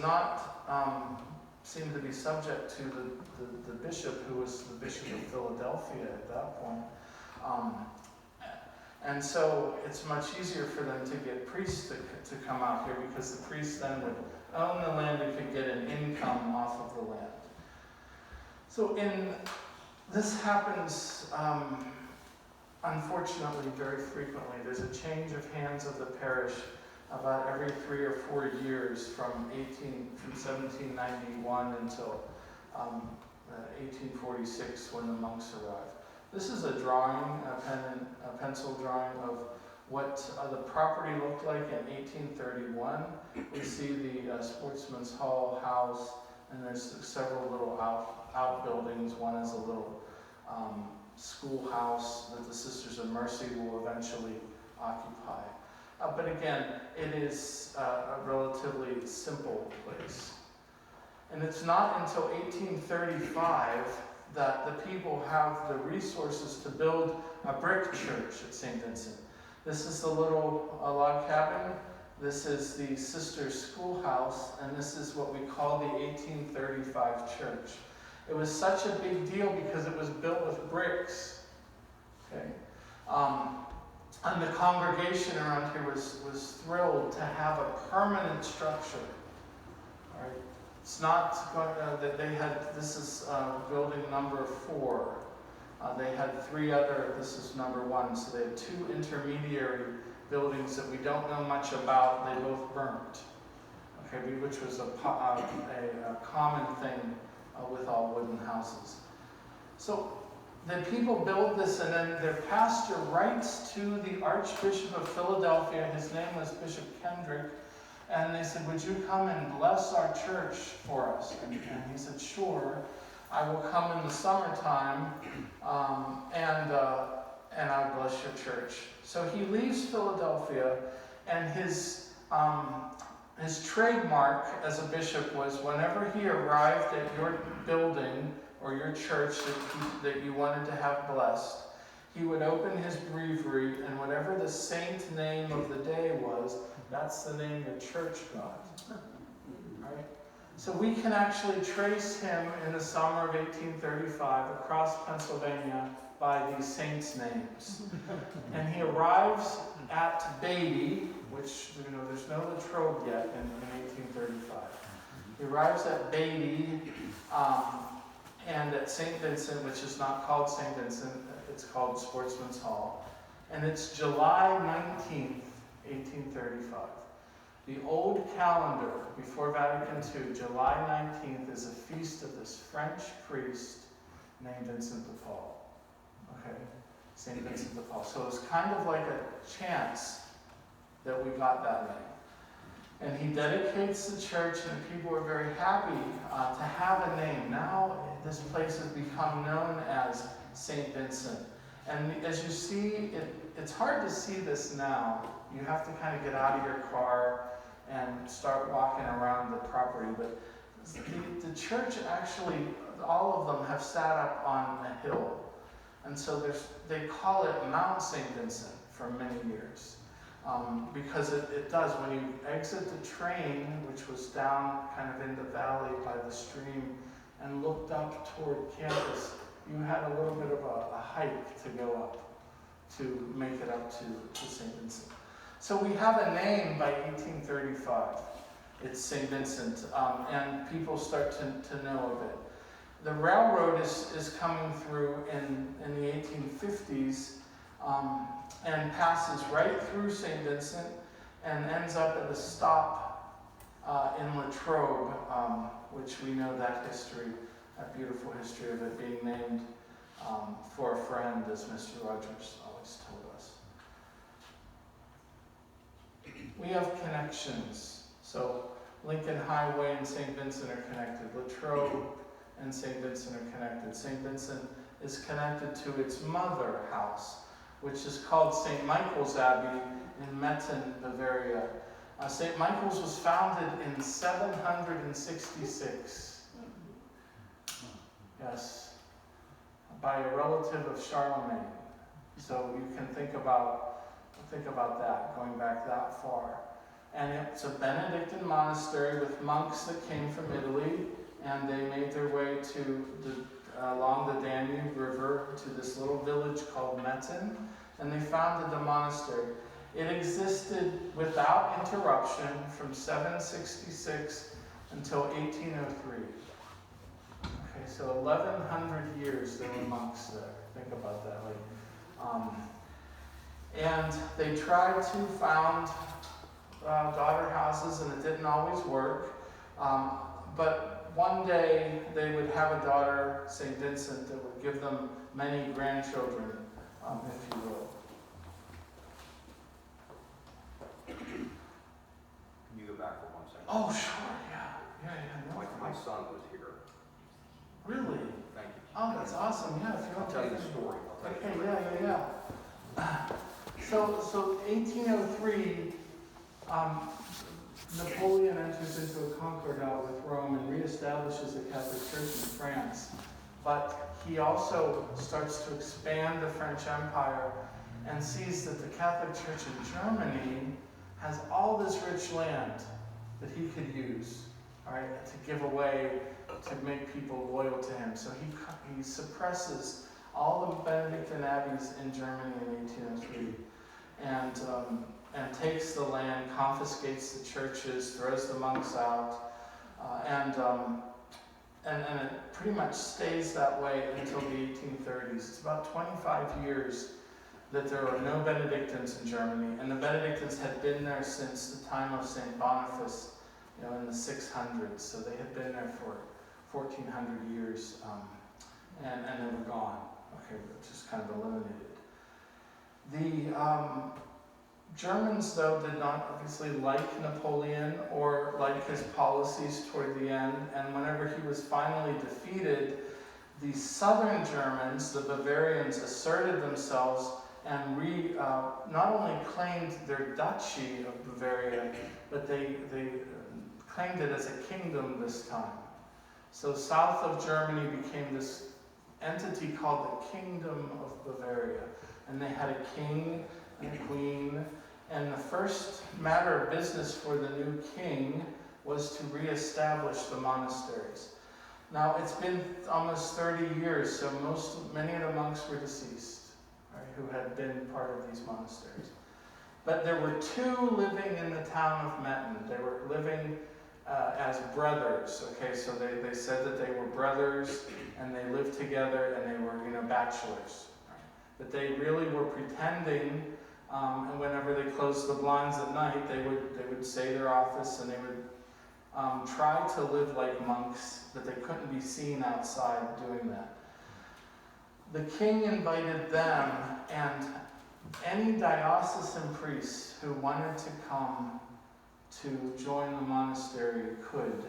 not seem to be subject to the bishop, who was the Bishop of Philadelphia at that point. And so it's much easier for them to get priests to come out here, because the priests then would own the land and could get an income off of the land. So this happens, unfortunately, very frequently. There's a change of hands of the parish about every 3 or 4 years from 1791 until 1846, when the monks arrived. This is a drawing, a pencil drawing of what the property looked like in 1831. We see the Sportsman's Hall house, and there's several little outbuildings. One is a little schoolhouse that the Sisters of Mercy will eventually occupy. But again, it is a relatively simple place. And it's not until 1835 that the people have the resources to build a brick church at Saint Vincent. This is the little log cabin. This is the Sisters' schoolhouse, and this is what we call the 1835 church. It was such a big deal because it was built with bricks. Okay, and the congregation around here was thrilled to have a permanent structure. All right. It's not that they had, this is building number 4. They had 3 other, this is number 1, so they had 2 intermediary buildings that we don't know much about. They both burnt, okay, which was a common thing with all wooden houses. So the people build this, and then their pastor writes to the Archbishop of Philadelphia. His name was Bishop Kendrick. And they said, would you come and bless our church for us? And he said, sure, I will come in the summertime, and I'll bless your church. So he leaves Philadelphia, and his trademark as a bishop was, whenever he arrived at your building or your church that you wanted to have blessed, he would open his breviary, and whatever the saint name of the day was, that's the name your church got. Right? So we can actually trace him in the summer of 1835 across Pennsylvania by these saints' names. And he arrives at Beatty, which, there's no Latrobe yet in 1835. He arrives at Beatty and at Saint Vincent, which is not called Saint Vincent, it's called Sportsman's Hall. And it's July 19th, 1835. The old calendar before Vatican II, July 19th, is a feast of this French priest named Vincent de Paul. Okay, St. Vincent de Paul. So it was kind of like a chance that we got that name. And he dedicates the church, and people are very happy to have a name. Now this place has become known as St. Vincent. And as you see, it's hard to see this now. You have to kind of get out of your car and start walking around the property. But the church actually, all of them have sat up on a hill. And so they call it Mount St. Vincent for many years. Because it does, when you exit the train, which was down kind of in the valley by the stream, and looked up toward campus, you had a little bit of a hike to go up to make it up to St. Vincent. So we have a name by 1835. It's St. Vincent, and people start to know of it. The railroad is coming through in the 1850s and passes right through St. Vincent and ends up at a stop in Latrobe, which we know that history, that beautiful history of it being named for a friend, as Mr. Rogers always told us. We have connections. So Lincoln Highway and St. Vincent are connected. Latrobe and St. Vincent are connected. St. Vincent is connected to its mother house, which is called St. Michael's Abbey in Metten, Bavaria. St. Michael's was founded in 766. Yes, by a relative of Charlemagne. So you can think about that, going back that far. And it's a Benedictine monastery with monks that came from Italy, and they made their way along the Danube River to this little village called Metten, and they founded the monastery. It existed without interruption from 766 until 1803. Okay, so 1,100 years there were monks there. Think about that. And they tried to found daughter houses, and it didn't always work. But one day they would have a daughter, Saint Vincent, that would give them many grandchildren, if you will. Can you go back for 1 second? Oh, sure, yeah. No My son was here. Really? Thank you. Oh, that's awesome. Yeah, if you I'll want tell to. you the story. Okay, yeah. So 1803, Napoleon enters into a concordat with Rome and reestablishes the Catholic Church in France. But he also starts to expand the French Empire and sees that the Catholic Church in Germany has all this rich land that he could use, all right, to give away to make people loyal to him. So he suppresses all the Benedictine abbeys in Germany in 1803, and takes the land, confiscates the churches, throws the monks out, and it pretty much stays that way until the 1830s. It's about 25 years that there are no Benedictines in Germany, and the Benedictines had been there since the time of St. Boniface, in the 600s. So they had been there for 1,400 years, and they were gone. Okay, just kind of eliminated. The Germans, though, did not obviously like Napoleon or like his policies toward the end, and whenever he was finally defeated, the southern Germans, the Bavarians, asserted themselves and not only claimed their duchy of Bavaria, but they claimed it as a kingdom this time. So south of Germany became this entity called the Kingdom of Bavaria, and they had a king and a queen, and the first matter of business for the new king was to reestablish the monasteries. Now, it's been almost 30 years, so many of the monks were deceased, right, who had been part of these monasteries. But there were two living in the town of Metten. They were living as brothers, okay, so they said that they were brothers, and they lived together, and they were, bachelors. Right? But they really were pretending, and whenever they closed the blinds at night, they would say their office, and they would try to live like monks, but they couldn't be seen outside doing that. The king invited them and any diocesan priests who wanted to come to join the monastery could.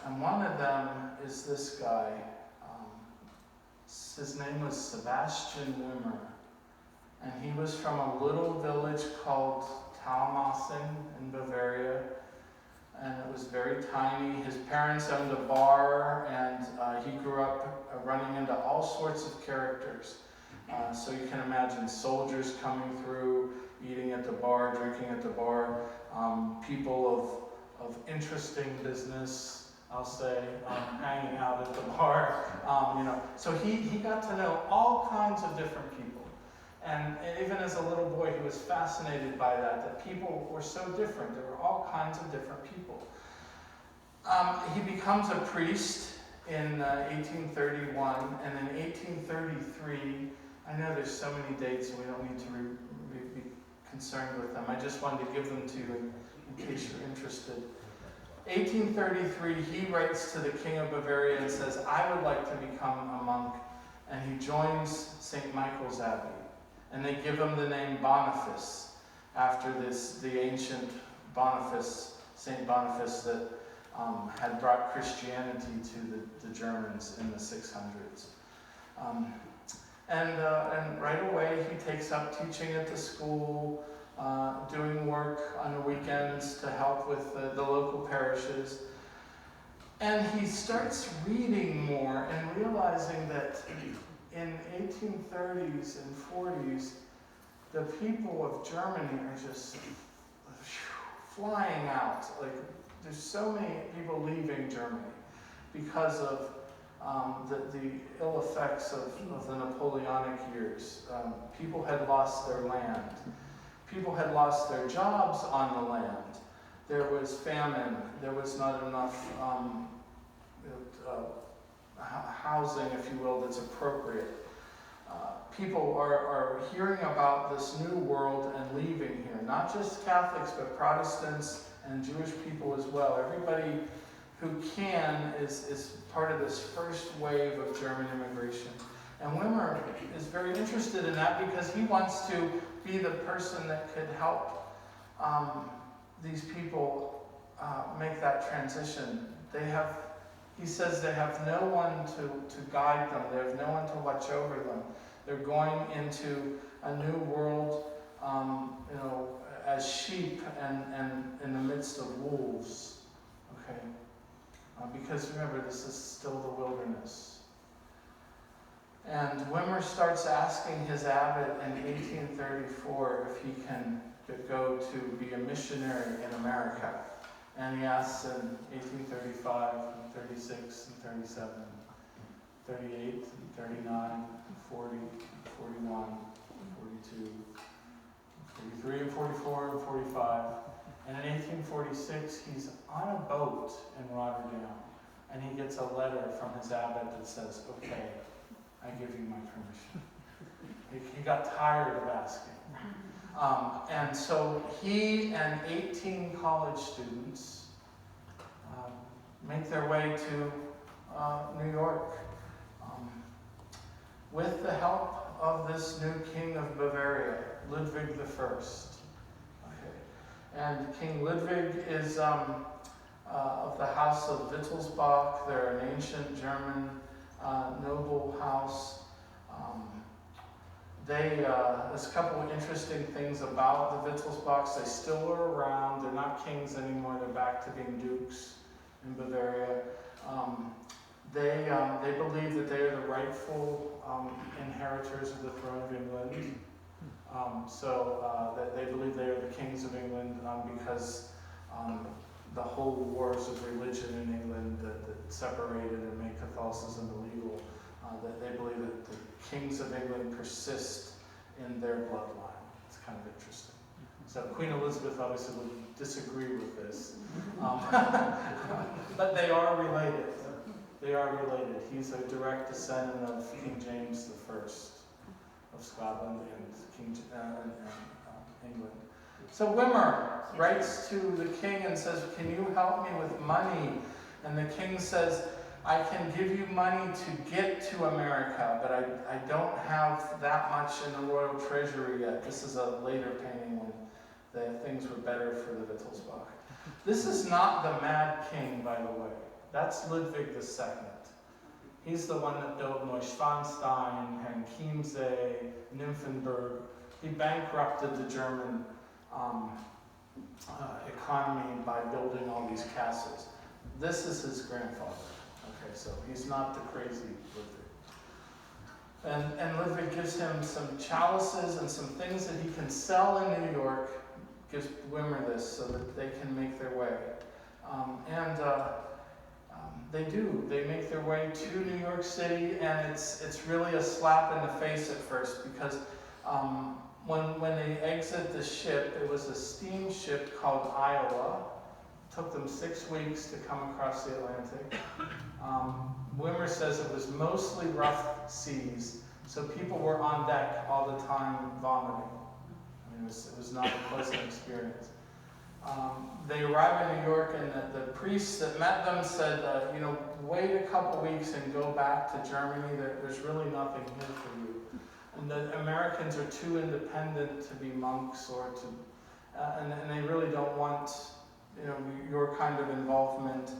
And one of them is this guy. His name was Sebastian Wimmer. And he was from a little village called Talmassing in Bavaria. And it was very tiny. His parents owned a bar, and he grew up running into all sorts of characters. So you can imagine soldiers coming through, eating at the bar, drinking at the bar, people of interesting business, I'll say, hanging out at the bar. So he got to know all kinds of different people. And even as a little boy, he was fascinated by that people were so different. There were all kinds of different people. He becomes a priest in 1831, and in 1833, I know there's so many dates and we don't need to be concerned with them. I just wanted to give them to you in case you're interested. 1833, he writes to the King of Bavaria and says, I would like to become a monk. And he joins St. Michael's Abbey. And they give him the name Boniface, after the ancient Boniface, St. Boniface, that had brought Christianity to the Germans in the 600s. And right away he takes up teaching at the school, doing work on the weekends to help with the local parishes. And he starts reading more and realizing that in 1830s and 40s, the people of Germany are just flying out. Like, there's so many people leaving Germany because of the ill effects of the Napoleonic years. People had lost their land. People had lost their jobs on the land. There was famine. There was not enough housing, if you will, that's appropriate. People are hearing about this new world and leaving here. Not just Catholics, but Protestants and Jewish people as well. Everybody who can is part of this first wave of German immigration. And Wimmer is very interested in that because he wants to be the person that could help these people make that transition. He says they have no one to guide them. They have no one to watch over them. They're going into a new world, as sheep and in the midst of wolves. Okay, because remember, this is still the wilderness. And Wimmer starts asking his abbot in 1834 if he can go to be a missionary in America. And he asks in 1835, 36, and 37, 38, and 39, 40, 41, 42, 43, and 44, and 45. And in 1846, he's on a boat in Rotterdam, and he gets a letter from his abbot that says, okay, I give you my permission. He got tired of asking. And so he and 18 college students make their way to New York with the help of this new king of Bavaria, Ludwig I. Okay. And King Ludwig is of the house of Wittelsbach. They're an ancient German noble house. There's a couple of interesting things about the Wittelsbachs. They still are around. They're not kings anymore. They're back to being dukes in Bavaria. They believe that they are the rightful inheritors of the throne of England. That they believe they are the kings of England because the whole wars of religion in England that separated and made Catholicism illegal. That they believe that the kings of England persist in their bloodline. It's kind of interesting. So Queen Elizabeth obviously would disagree with this. But they are related. They are related. He's a direct descendant of King James I of Scotland and England. So Wimmer writes to the king and says, can you help me with money? And the king says, I can give you money to get to America, but I don't have that much in the royal treasury yet. This is a later painting when things were better for the Wittelsbach. This is not the Mad King, by the way. That's Ludwig II. He's the one that built Neuschwanstein and Chiemsee, Nymphenburg. He bankrupted the German economy by building all these castles. This is his grandfather. Okay, so he's not the crazy Ludwig. And Ludwig gives him some chalices and some things that he can sell in New York, gives Wimmer this so that they can make their way. They do. They make their way to New York City, and it's really a slap in the face at first because when they exit the ship, it was a steamship called Iowa. It took them 6 weeks to come across the Atlantic. Wimmer says it was mostly rough seas, so people were on deck all the time vomiting. I mean, it was not a pleasant experience. They arrive in New York, and the priest that met them said, wait a couple weeks and go back to Germany. There's really nothing here for you. And the Americans are too independent to be monks or to, and they really don't want, your kind of involvement.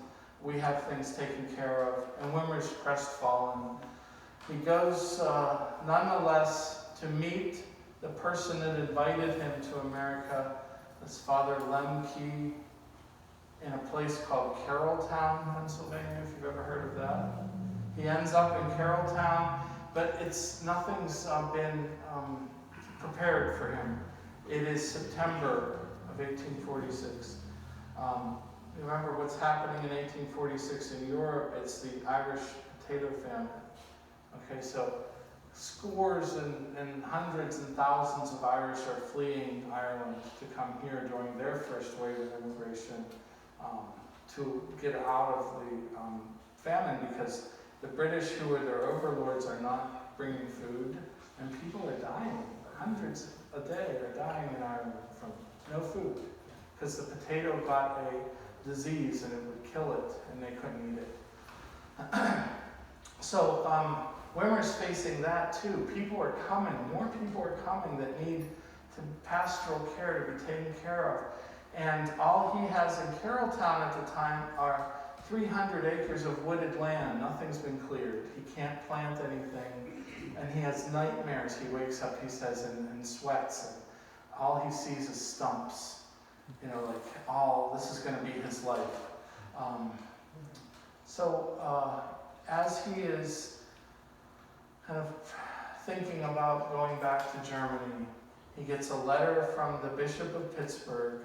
We have things taken care of. And Wimmer's crestfallen. He goes, nonetheless, to meet the person that invited him to America, this Father Lemke, in a place called Carrolltown, Pennsylvania, if you've ever heard of that. He ends up in Carrolltown, but nothing's been prepared for him. It is September of 1846. Remember what's happening in 1846 in Europe, it's the Irish potato famine. Okay, so scores and hundreds and thousands of Irish are fleeing Ireland to come here during their first wave of immigration to get out of the famine, because the British, who are their overlords, are not bringing food, and people are dying. Hundreds a day are dying in Ireland from no food, because the potato got a disease and it would kill it, and they couldn't eat it. So Wimmer's facing that too. People are coming, more people are coming that need pastoral care to be taken care of. And all he has in Carrolltown at the time are 300 acres of wooded land. Nothing's been cleared. He can't plant anything. And he has nightmares. He wakes up, he says, and sweats. And all he sees is stumps. You know, like, this is going to be his life. As he is kind of thinking about going back to Germany, he gets a letter from the Bishop of Pittsburgh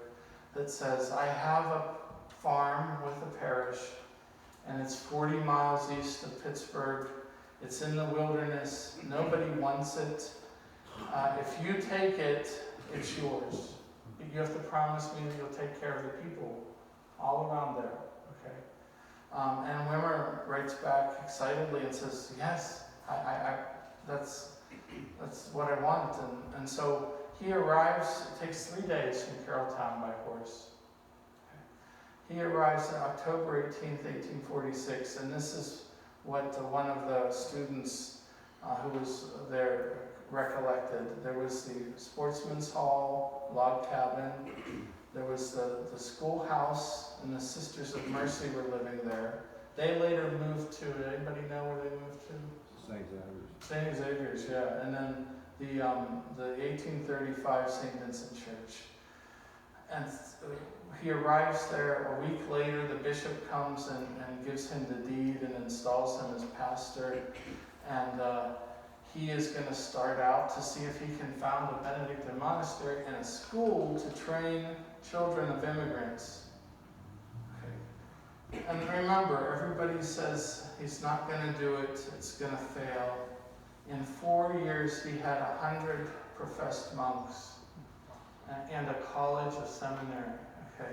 that says, I have a farm with a parish, and it's 40 miles east of Pittsburgh. It's in the wilderness. Nobody wants it. If you take it, it's yours. But you have to promise me that you'll take care of the people all around there. Okay? And Wimmer writes back excitedly and says, yes, that's what I want. And so he arrives. It takes 3 days from Carrolltown by horse. He arrives on October 18th, 1846, and this is what one of the students who was there recollected. There was the Sportsman's Hall, log cabin. There was the schoolhouse, and the Sisters of Mercy were living there. They later moved to, anybody know where they moved to? St. Xavier's. St. Xavier's, yeah. And then the 1835 Saint Vincent Church. And he arrives there. A week later, the bishop comes and gives him the deed and installs him as pastor. And he is going to start out to see if he can found a Benedictine monastery and a school to train children of immigrants. Okay. And remember, everybody says he's not going to do it, it's going to fail. In 4 years, he had 100 professed monks and a college, a seminary. Okay.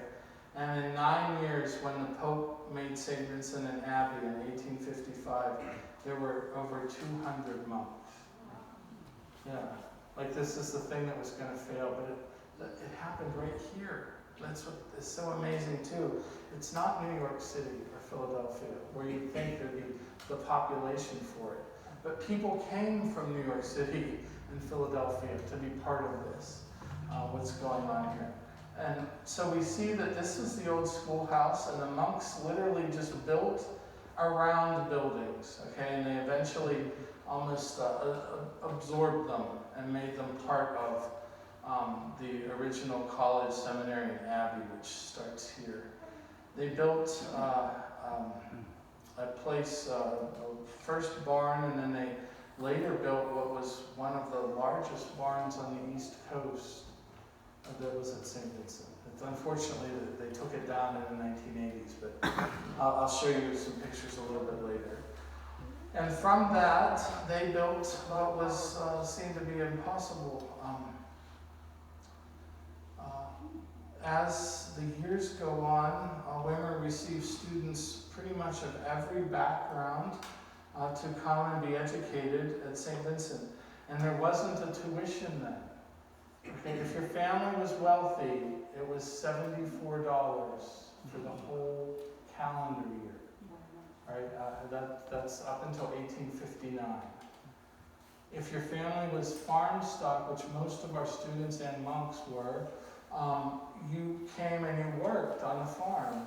And in 9 years, when the Pope made Saint Vincent an abbey in 1855, there were over 200 monks. Yeah, like this is the thing that was going to fail, but it happened right here. That's what is so amazing too. It's not New York City or Philadelphia, where you think there'd be the population for it. But people came from New York City and Philadelphia to be part of this, what's going on here. And so we see that this is the old schoolhouse, and the monks literally just built around buildings, okay? And they eventually almost absorbed them and made them part of the original college, seminary, and abbey, which starts here. They built a place, first barn, and then they later built what was one of the largest barns on the East Coast that was at Saint Vincent. Unfortunately, they took it down in the 1980s, but I'll show you some pictures a little bit later. And from that, they built what was seemed to be impossible. As the years go on, Wimmer receives students pretty much of every background to come and be educated at St. Vincent. And there wasn't a tuition then. Okay, if your family was wealthy, it was $74 for the whole calendar year. Right? That's up until 1859. If your family was farm stock, which most of our students and monks were, you came and you worked on the farm,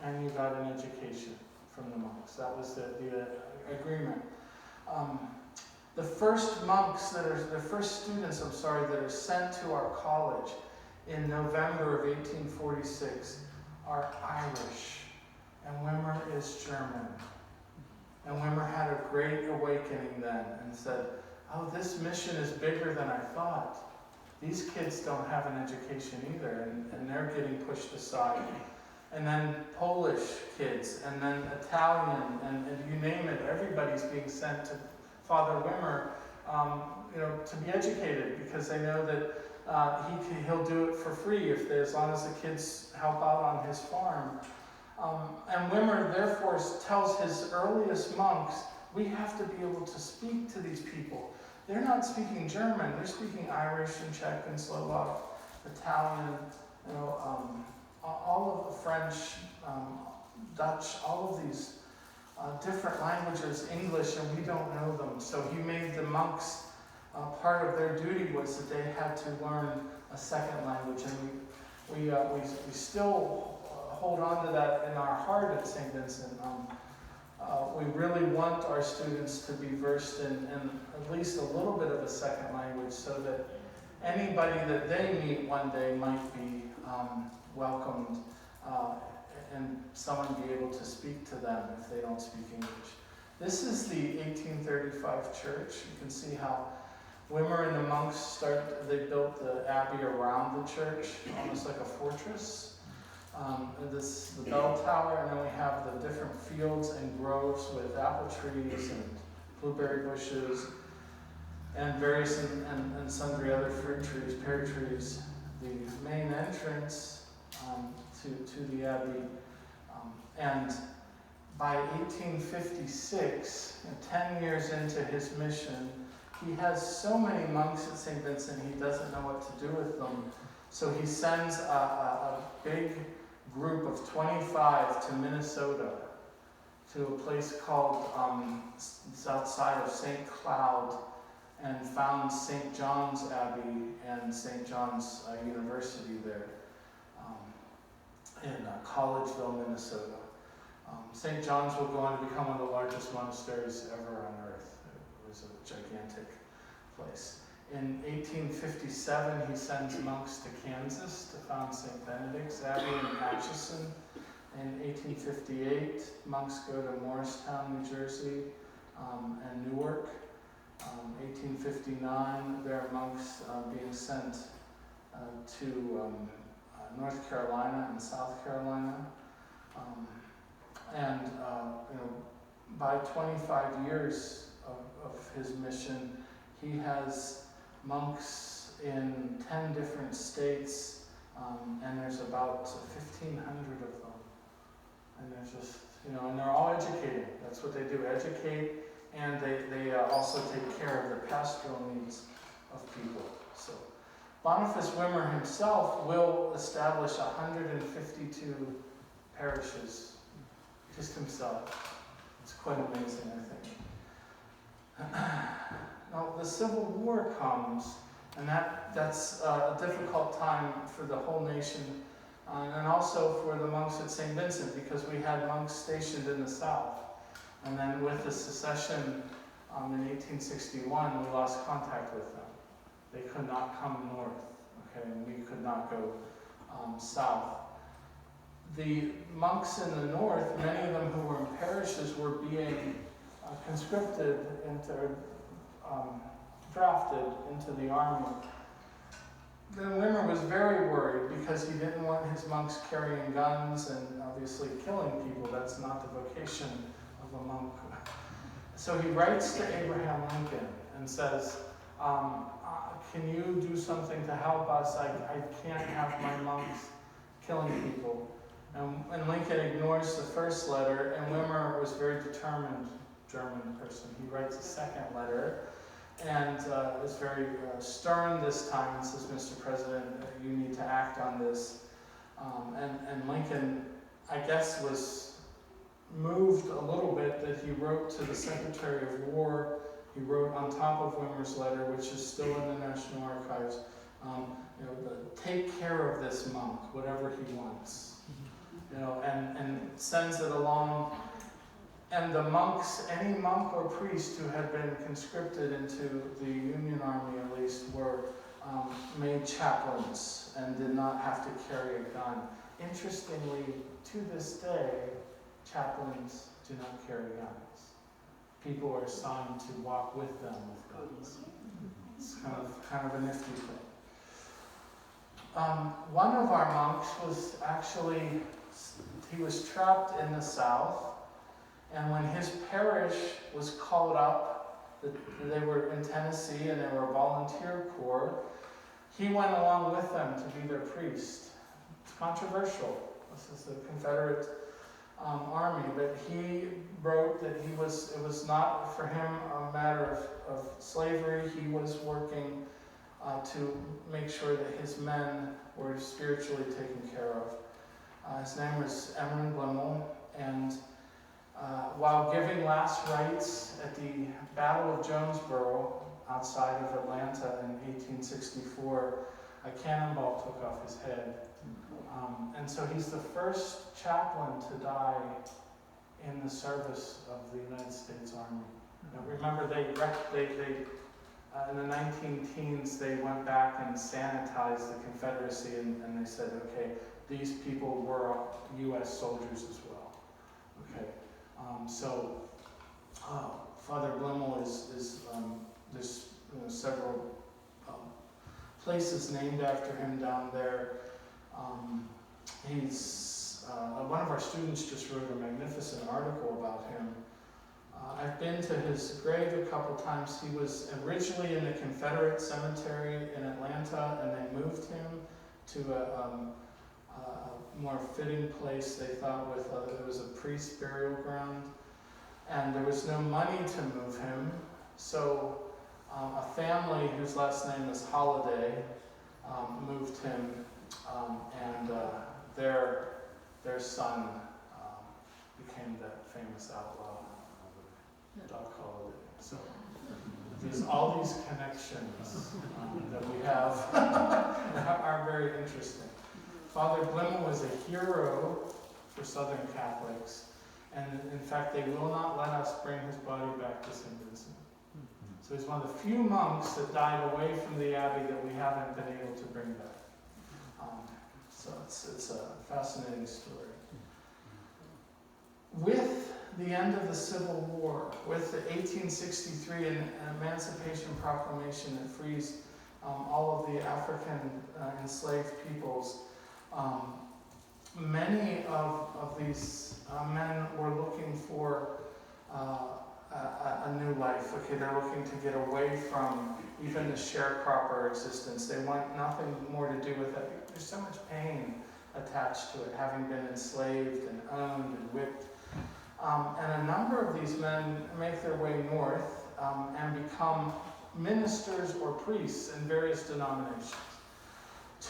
and you got an education from the monks. That was the agreement. The first students, that are sent to our college in November of 1846 are Irish, and Wimmer is German. And Wimmer had a great awakening then and said, oh, this mission is bigger than I thought. These kids don't have an education either, and they're getting pushed aside. And then Polish kids, and then Italian, and you name it, everybody's being sent to Father Wimmer, to be educated, because they know that he'll do it for free as long as the kids help out on his farm. And Wimmer therefore tells his earliest monks, we have to be able to speak to these people. They're not speaking German, they're speaking Irish and Czech and Slovak, Italian, all of the French, Dutch, all of these different languages, English, and we don't know them. So he made the monks, part of their duty was that they had to learn a second language, and we still hold on to that in our heart at Saint Vincent. We really want our students to be versed in at least a little bit of a second language, so that anybody that they meet one day might be welcomed, and someone be able to speak to them if they don't speak English. This is the 1835 church. You can see how Wimmer and the monks they built the abbey around the church, almost like a fortress. The bell tower, and then we have the different fields and groves with apple trees and blueberry bushes and various and sundry other fruit trees, pear trees. The main entrance to the abbey, and by 1856, 10 years into his mission, he has so many monks at St. Vincent he doesn't know what to do with them. So he sends a big group of 25 to Minnesota, to a place called, it's outside of St. Cloud, and found St. John's Abbey and St. John's University there in Collegeville, Minnesota. St. John's will go on to become one of the largest monasteries ever on earth. It was a gigantic place. In 1857, he sends monks to Kansas to found St. Benedict's Abbey in Atchison. In 1858, monks go to Morristown, New Jersey, and Newark. 1859, there are monks being sent to North Carolina and South Carolina. By 25 years of his mission, he has monks in 10 different states, and there's about 1,500 of them. And there's just, and they're all educated. That's what they do, educate, and they also take care of the pastoral needs of people. So Boniface Wimmer himself will establish 152 parishes, just himself. It's quite amazing, I think. Now, the Civil War comes, and that's a difficult time for the whole nation, and also for the monks at St. Vincent, because we had monks stationed in the south. And then with the secession in 1861, we lost contact with them. They could not come north, okay, and we could not go south. The monks in the north, many of them who were in parishes, were being conscripted into, drafted into the army. Then Wimmer was very worried because he didn't want his monks carrying guns and obviously killing people. That's not the vocation of a monk. So he writes to Abraham Lincoln and says, can you do something to help us? I can't have my monks killing people. And Lincoln ignores the first letter, and Wimmer was a very determined German person. He writes a second letter, and is very stern this time, and says, Mr. President, you need to act on this. And Lincoln, I guess, was moved a little bit that he wrote to the Secretary of War. He wrote on top of Wimmer's letter, which is still in the National Archives, take care of this monk, whatever he wants. And sends it along. And the monks, any monk or priest who had been conscripted into the Union Army at least, were made chaplains and did not have to carry a gun. Interestingly, to this day, chaplains do not carry guns. People are assigned to walk with them with guns. It's kind of a nifty thing. One of our monks was actually, he was trapped in the south, and when his parish was called up, they were in Tennessee and they were a volunteer corps, he went along with them to be their priest. It's controversial. This is the Confederate army, but he wrote that it was not for him a matter of slavery. He was working to make sure that his men were spiritually taken care of. His name was Emmerich Blimmel, and while giving last rites at the Battle of Jonesboro outside of Atlanta in 1864, a cannonball took off his head. And so he's the first chaplain to die in the service of the United States Army. Now, remember, they in the 19-teens, they went back and sanitized the Confederacy, and they said, okay, these people were U.S. soldiers as well. Okay, so Father Blimmel is there's several places named after him down there. He's one of our students just wrote a magnificent article about him. I've been to his grave a couple times. He was originally in the Confederate Cemetery in Atlanta, and they moved him to a more fitting place, they thought, with there was a priest burial ground, and there was no money to move him. So a family whose last name is Holiday moved him, and their son became that famous outlaw, Doc Holiday. So all these connections that we have are very interesting. Father Blimmel was a hero for Southern Catholics, and in fact, they will not let us bring his body back to Saint Vincent. So he's one of the few monks that died away from the abbey that we haven't been able to bring back. So it's a fascinating story. With the end of the Civil War, with the 1863 Emancipation Proclamation that frees all of the African enslaved peoples, many of these men were looking for a new life. Okay, they're looking to get away from even the sharecropper existence. They want nothing more to do with it. There's so much pain attached to it, having been enslaved and owned and whipped. And a number of these men make their way north and become ministers or priests in various denominations.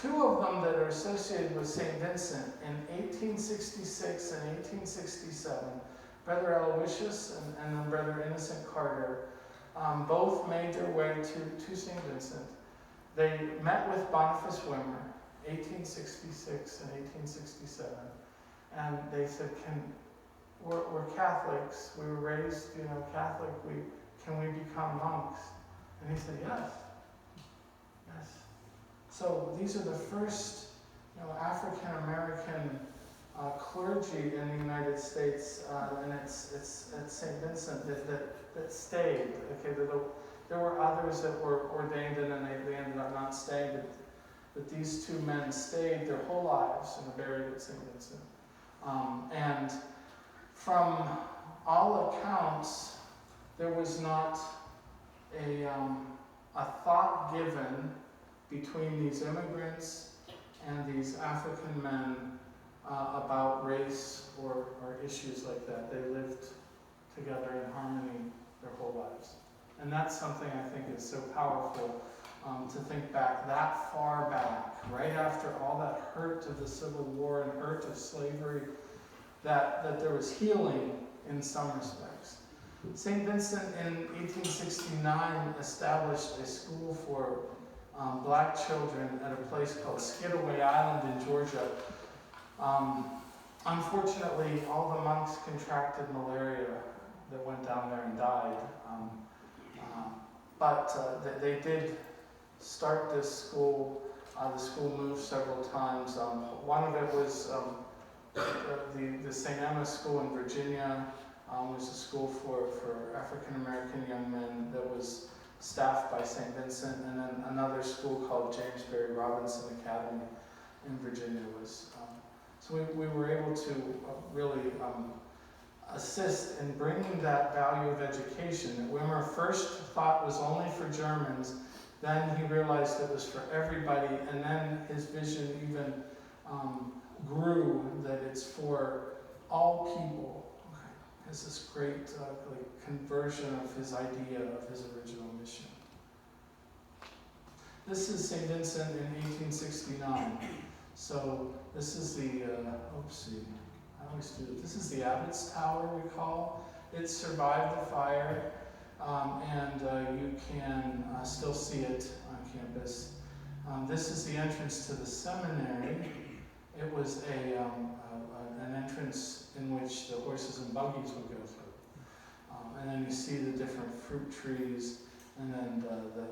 Two of them that are associated with Saint Vincent in 1866 and 1867, Brother Aloysius and then Brother Innocent Carter, both made their way to Saint Vincent. They met with Boniface Wimmer, 1866 and 1867, and they said, we're Catholics, we were raised, Catholic, can we become monks? And he said, yes. So these are the first, African American clergy in the United States, and it's at Saint Vincent that stayed. Okay, there were others that were ordained and then they ended up not staying, but these two men stayed their whole lives and are buried at Saint Vincent. And from all accounts, there was not a thought given between these immigrants and these African men about race or issues like that. They lived together in harmony their whole lives. And that's something I think is so powerful to think back that far back, right after all that hurt of the Civil War and hurt of slavery, that there was healing in some respects. Saint Vincent in 1869 established a school for black children at a place called Skidaway Island in Georgia. Unfortunately, all the monks contracted malaria that went down there and died. But they did start this school. The school moved several times. One of it was the St. Emma School in Virginia, was a school for African American young men that was staffed by Saint Vincent, and then another school called James Berry Robinson Academy in Virginia was. So we were able to really assist in bringing that value of education that Wimmer first thought was only for Germans. Then he realized it was for everybody, and then his vision even grew that it's for all people. Okay. It's this great conversion of his idea of his original mission. This is Saint Vincent in 1869. So this is the, I always do it. This is the Abbot's Tower, we call. It survived the fire, and you can still see it on campus. This is the entrance to the seminary. It was an entrance in which the horses and buggies would go through. And then you see the different fruit trees, and then the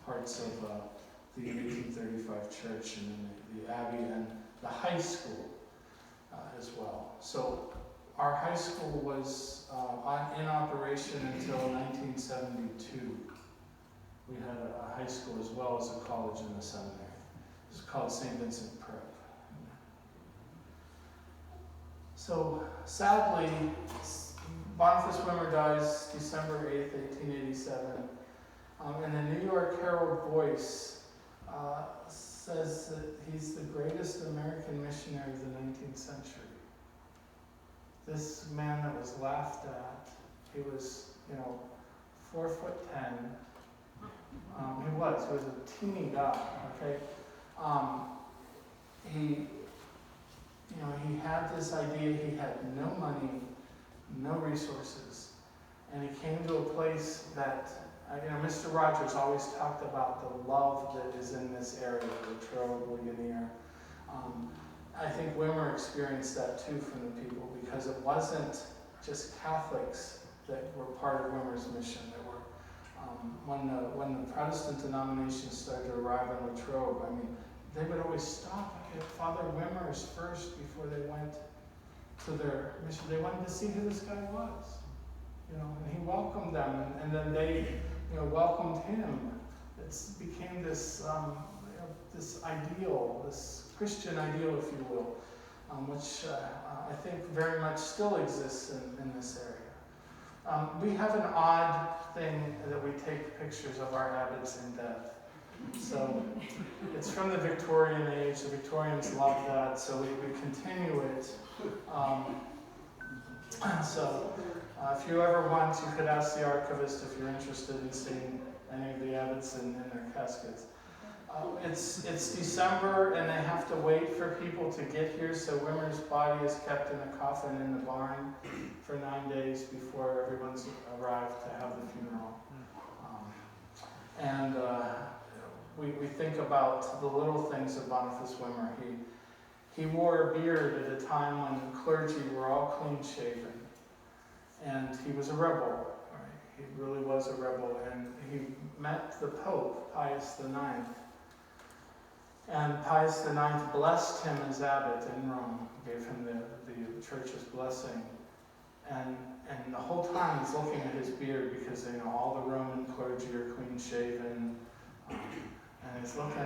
parts of the 1835 church, and then the abbey, and the high school as well. So our high school was in operation until 1972. We had a high school as well as a college and a seminary. It's called Saint Vincent Prep. So sadly, Boniface Wimmer dies December 8th, 1887. And the New York Herald Voice says that he's the greatest American missionary of the 19th century. This man that was laughed at, he was, 4'10". He was a teeny guy, okay? He had this idea. He had no money, no resources, and he came to a place that, Mr. Rogers always talked about the love that is in this area, Latrobe, Ligonier. I think Wimmer experienced that too from the people, because it wasn't just Catholics that were part of Wimmer's mission. There were, when the Protestant denominations started to arrive in Latrobe, they would always stop at Father Wimmer's first before they went to their mission. They wanted to see who this guy was, and he welcomed them, and then they, welcomed him. It became this, this ideal, this Christian ideal, if you will, which I think very much still exists in this area. We have an odd thing that we take pictures of our abbots in death. So it's from the Victorian age. The Victorians love that, so we continue it. If you ever want, you could ask the archivist if you're interested in seeing any of the abbots in their caskets. It's December, and they have to wait for people to get here, so Wimmer's body is kept in a coffin in the barn for 9 days before everyone's arrived to have the funeral. We think about the little things of Boniface Wimmer. He wore a beard at a time when clergy were all clean-shaven. And he was a rebel, right? He really was a rebel. And he met the Pope, Pius IX. And Pius IX blessed him as abbot in Rome, gave him the church's blessing. And the whole time he's looking at his beard, because all the Roman clergy are clean-shaven. And he's looking,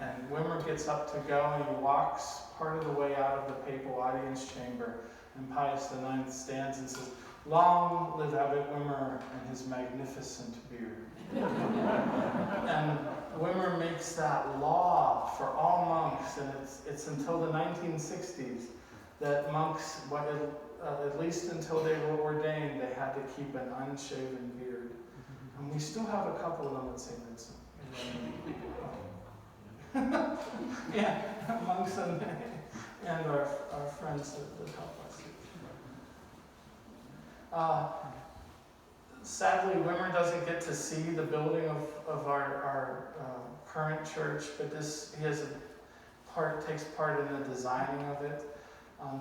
and Wimmer gets up to go, and he walks part of the way out of the papal audience chamber, and Pius IX stands and says, "Long live Abbot Wimmer and his magnificent beard." And Wimmer makes that law for all monks, and it's until the 1960s that monks, at least until they were ordained, they had to keep an unshaven beard. And we still have a couple of them at Saint Vincent. Yeah, monks and our friends that help us. Sadly, Wimmer doesn't get to see the building of our current church, but he takes part in the designing of it.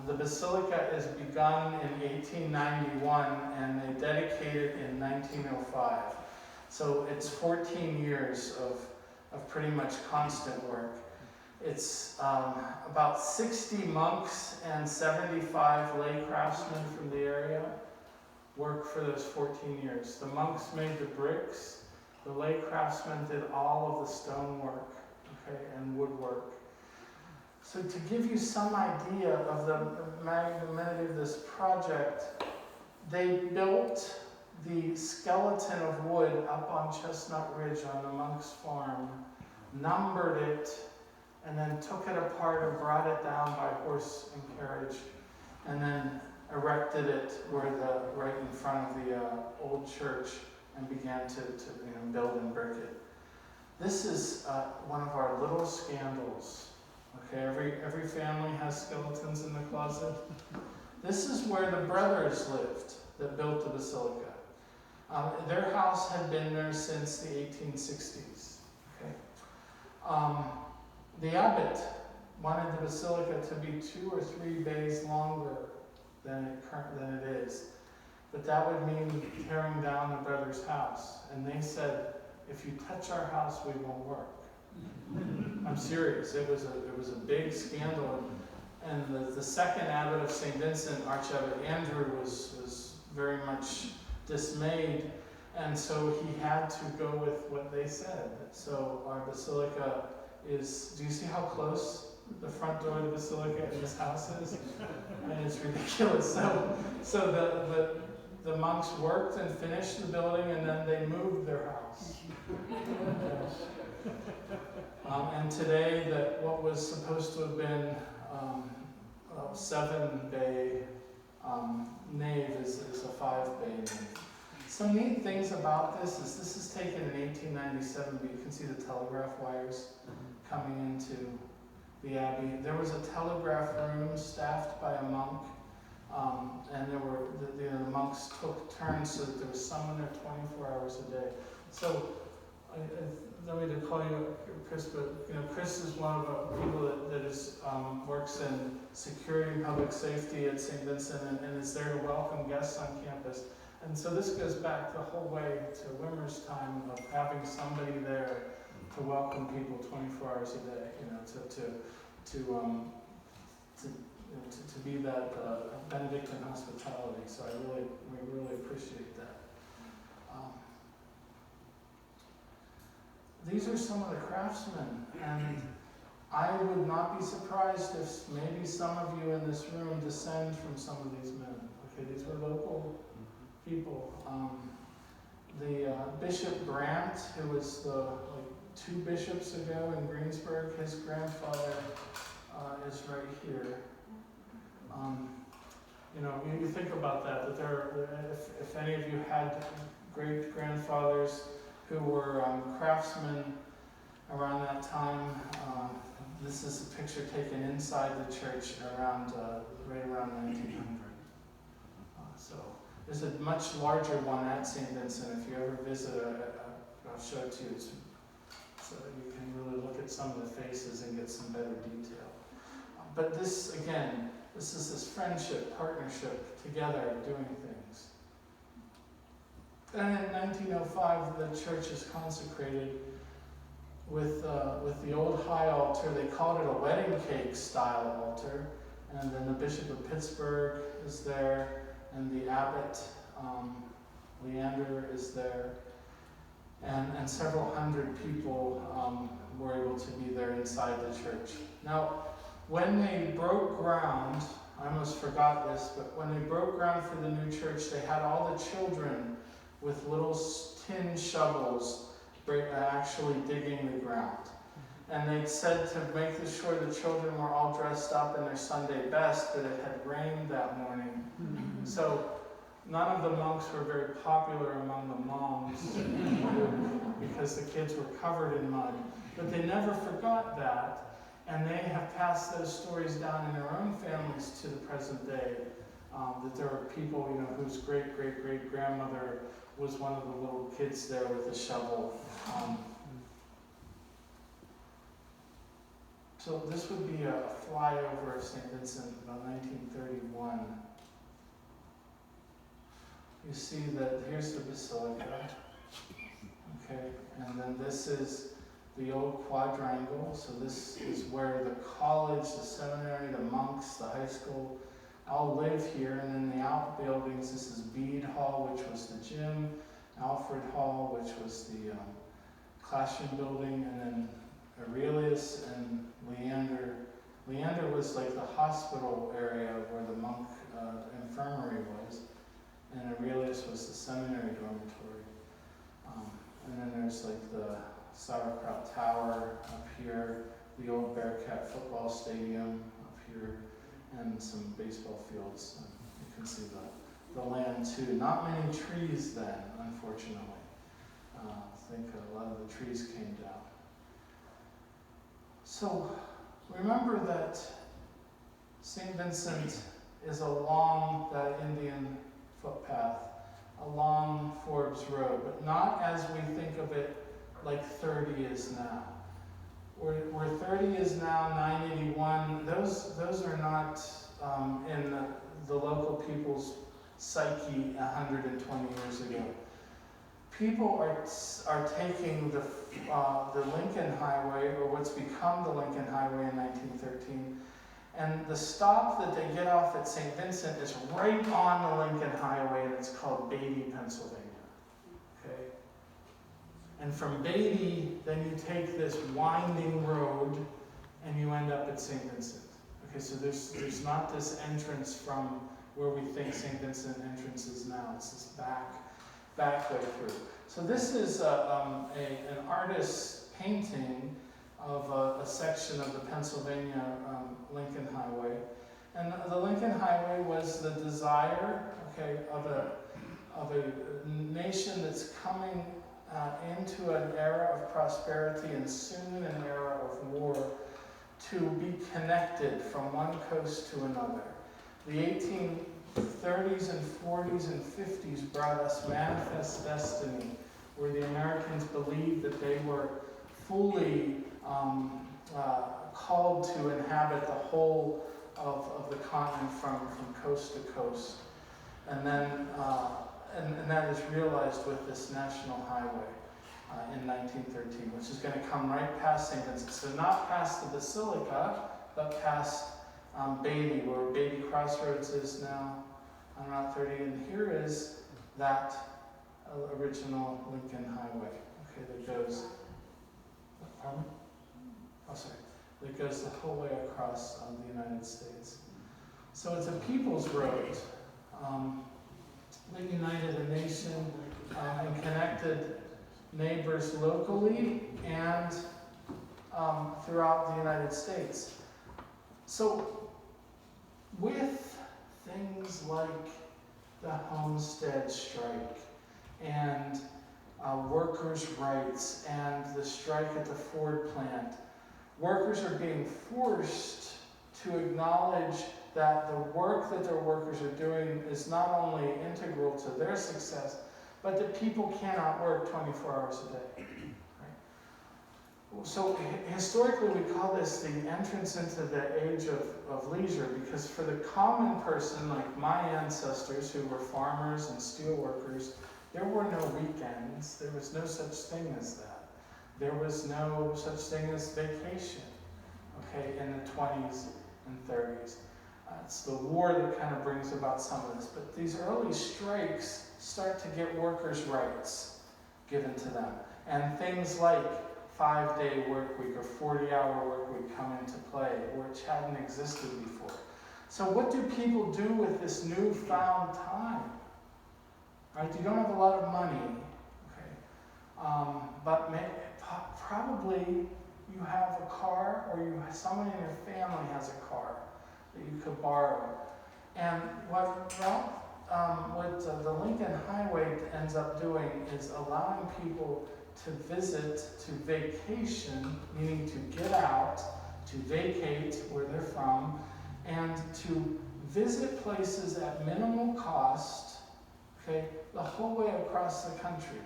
The basilica is begun in 1891, and they dedicated it in 1905. So it's 14 years of pretty much constant work. It's about 60 monks and 75 lay craftsmen from the area. work for those 14 years. The monks made the bricks, the lay craftsmen did all of the stonework, okay, and woodwork. So to give you some idea of the magnanimity of this project, they built the skeleton of wood up on Chestnut Ridge on the monk's farm, numbered it, and then took it apart and brought it down by horse and carriage, and then erected it right in front of the old church and began to build and brick it. This is one of our little scandals. Okay, every family has skeletons in the closet. This is where the brothers lived that built the basilica. Their house had been there since the 1860s. Okay. The abbot wanted the basilica to be 2 or 3 bays longer than it is. But that would mean tearing down the brother's house. And they said, if you touch our house, we won't work. I'm serious. It was a big scandal. And the second abbot of Saint Vincent, Archabbey Andrew, was very much dismayed. And so he had to go with what they said. So our basilica is, do you see how close the front door of the basilica in this house is? And it's ridiculous. So the monks worked and finished the building, and then they moved their house. And today, what was supposed to have been a 7-bay nave is a 5-bay nave. Some neat things about this is taken in 1897, but you can see the telegraph wires coming into the abbey. There was a telegraph room staffed by a monk, and there were the monks took turns so that there was someone there 24 hours a day. So I don't mean to call you Chris, but Chris is one of the people that works in security and public safety at Saint Vincent and is there to welcome guests on campus. And so this goes back the whole way to Wimmer's time of having somebody there to welcome people 24 hours a day, to be that Benedictine hospitality. So we really appreciate that. These are some of the craftsmen, and I would not be surprised if maybe some of you in this room descend from some of these men. Okay, these were local people. The Bishop Brandt, who was 2 bishops ago in Greensburg, his grandfather is right here. You think about that if any of you had great grandfathers who were craftsmen around that time, this is a picture taken inside the church right around 1900. So there's a much larger one at Saint Vincent. If you ever visit, I'll show it to you, so you can really look at some of the faces and get some better detail. But this is this friendship, partnership, together doing things. And in 1905, the church is consecrated with the old high altar. They called it a wedding cake style altar. And then the Bishop of Pittsburgh is there, and the abbot, Leander, is there. And several hundred people were able to be there inside the church. Now, when they broke ground, I almost forgot this, but when they broke ground for the new church, they had all the children with little tin shovels actually digging the ground. And they said to make sure the children were all dressed up in their Sunday best, that it had rained that morning. So none of the monks were very popular among the moms because the kids were covered in mud. But they never forgot that, and they have passed those stories down in their own families to the present day. That there are people, whose great-great-great-grandmother was one of the little kids there with a shovel. So this would be a flyover of Saint Vincent about 1931. You see that here's the basilica, okay, and then this is the old quadrangle. So this is where the college, the seminary, the monks, the high school all live here, and then the outbuildings. This is Bede Hall, which was the gym, Alfred Hall, which was the classroom building, and then Aurelius and Leander. Leander was like the hospital area where the monk infirmary was, and Aurelius was the seminary dormitory. And then there's like the Sauerkraut Tower up here, the old Bearcat football stadium up here, and some baseball fields. You can see the land too. Not many trees then, unfortunately. I think a lot of the trees came down. So remember that Saint Vincent is along that Indian footpath, along Forbes Road, but not as we think of it like 30 is now. Where 30 is now, 981, those are not in the local people's psyche 120 years ago. People are taking the Lincoln Highway, or what's become the Lincoln Highway in 1913, and the stop that they get off at Saint Vincent is right on the Lincoln Highway, and it's called Beatty, Pennsylvania. Okay? And from Beatty, then you take this winding road, and you end up at Saint Vincent. Okay, so there's not this entrance from where we think Saint Vincent entrance is now. It's this back way through. So this is an artist's painting of a section of the Pennsylvania Lincoln Highway. And the Lincoln Highway was the desire, okay, of a nation that's coming into an era of prosperity and soon an era of war, to be connected from one coast to another. The 1830s and 40s and 50s brought us Manifest Destiny, where the Americans believed that they were fully called to inhabit the whole of the continent from coast to coast. And then and that is realized with this national highway in 1913, which is going to come right past St. Vincent. So not past the Basilica, but past Beatty, where Beatty Crossroads is now on Route 30. And here is that original Lincoln Highway, okay, that goes, pardon? Oh, sorry. That goes the whole way across the United States. So it's a people's road that united a nation and connected neighbors locally and throughout the United States. So with things like the Homestead strike and workers' rights and the strike at the Ford plant, workers are being forced to acknowledge that the work that their workers are doing is not only integral to their success, but that people cannot work 24 hours a day. Right? So historically we call this the entrance into the age of leisure, because for the common person, like my ancestors who were farmers and steel workers, there were no weekends. There was no such thing as that. There was no such thing as vacation, okay, in the 20s and 30s. It's the war that kind of brings about some of this. But these early strikes start to get workers' rights given to them. And things like 5-day work week or 40-hour work week come into play, which hadn't existed before. So what do people do with this newfound time? Right? You don't have a lot of money, okay? But probably you have a car, or someone in your family has a car that you could borrow. And what the Lincoln Highway ends up doing is allowing people to visit, to vacation, meaning to get out, to vacate where they're from, and to visit places at minimal cost, okay, the whole way across the country.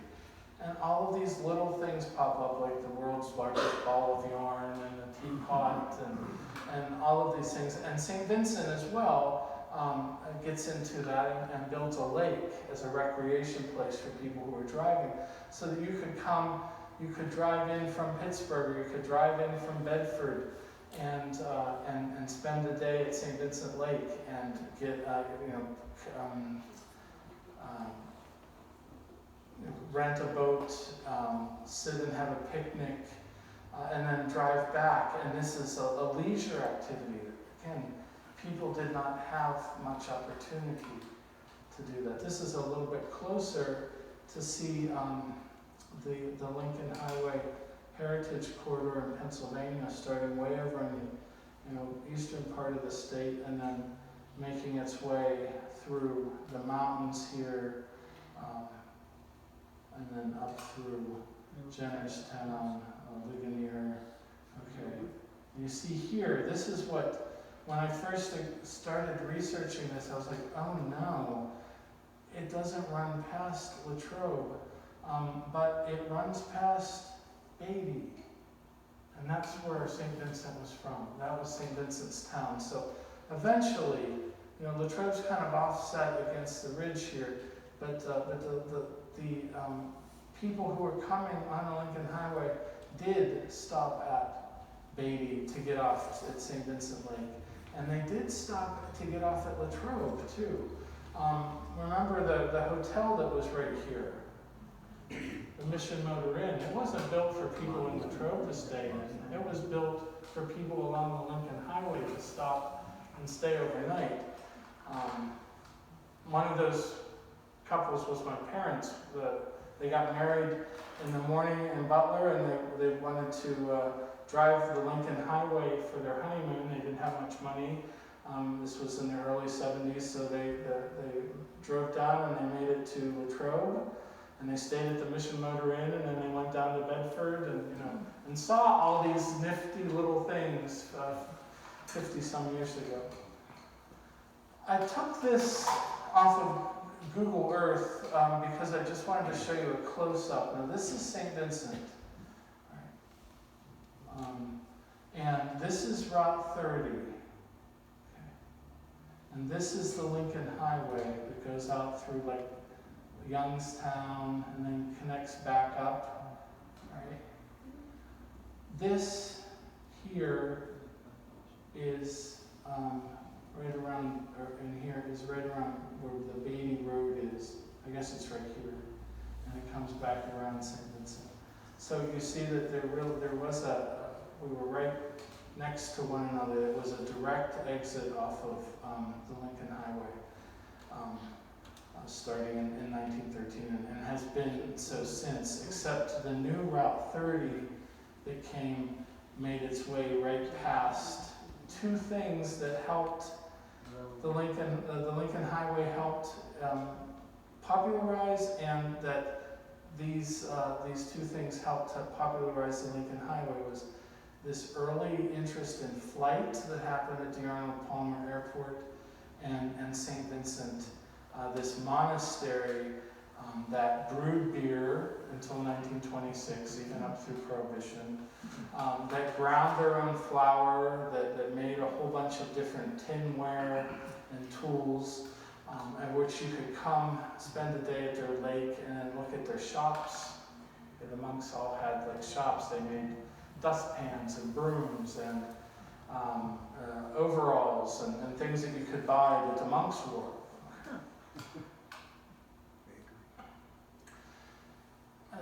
And all of these little things pop up, like the world's largest ball of yarn and a teapot and all of these things. And Saint Vincent as well gets into that and builds a lake as a recreation place for people who are driving. So that you could drive in from Pittsburgh, or you could drive in from Bedford, and spend a day at Saint Vincent Lake and get rent a boat, sit and have a picnic, and then drive back. And this is a leisure activity. Again, people did not have much opportunity to do that. This is a little bit closer to see the Lincoln Highway Heritage Corridor in Pennsylvania, starting way over in the eastern part of the state, and then making its way through the mountains here, and then up through Jennerstown, Ligonier. Okay, you see here, this is what, when I first started researching this, I was like, oh no, it doesn't run past Latrobe, but it runs past Beatty. And that's where St. Vincent was from. That was St. Vincent's town. So eventually, Latrobe's kind of offset against the ridge here, but the people who were coming on the Lincoln Highway did stop at Beatty to get off at St. Vincent Lake. And they did stop to get off at Latrobe, too. Remember the hotel that was right here, the Mission Motor Inn. It wasn't built for people in Latrobe to stay in. It was built for people along the Lincoln Highway to stop and stay overnight. One of those couples was my parents. They got married in the morning in Butler, and they wanted to drive the Lincoln Highway for their honeymoon. They didn't have much money. This was in the early 70s, so they drove down and they made it to Latrobe, and they stayed at the Mission Motor Inn, and then they went down to Bedford and saw all these nifty little things 50-some years ago. I took this off of Google Earth because I just wanted to show you a close-up. Now this is Saint Vincent, and this is Route 30. Okay. And this is the Lincoln Highway that goes out through like Youngstown and then connects back up. Right? This here is right around, or in here is right around where the Beatty Road is. I guess it's right here, and it comes back around St. Vincent. So you see that we were right next to one another. There was a direct exit off of the Lincoln Highway, starting in 1913, and has been so since, except the new Route 30 that made its way right past two things that helped the Lincoln Highway helped popularize, and that these two things helped to popularize the Lincoln Highway was this early interest in flight that happened at the Arnold Palmer Airport and Saint Vincent, this monastery that brewed beer until 1926, even up through Prohibition, that ground their own flour, that made a whole bunch of different tinware and tools, at which you could come spend a day at their lake and then look at their shops. The monks all had like shops. They made dustpans and brooms and overalls and things that you could buy that the monks wore.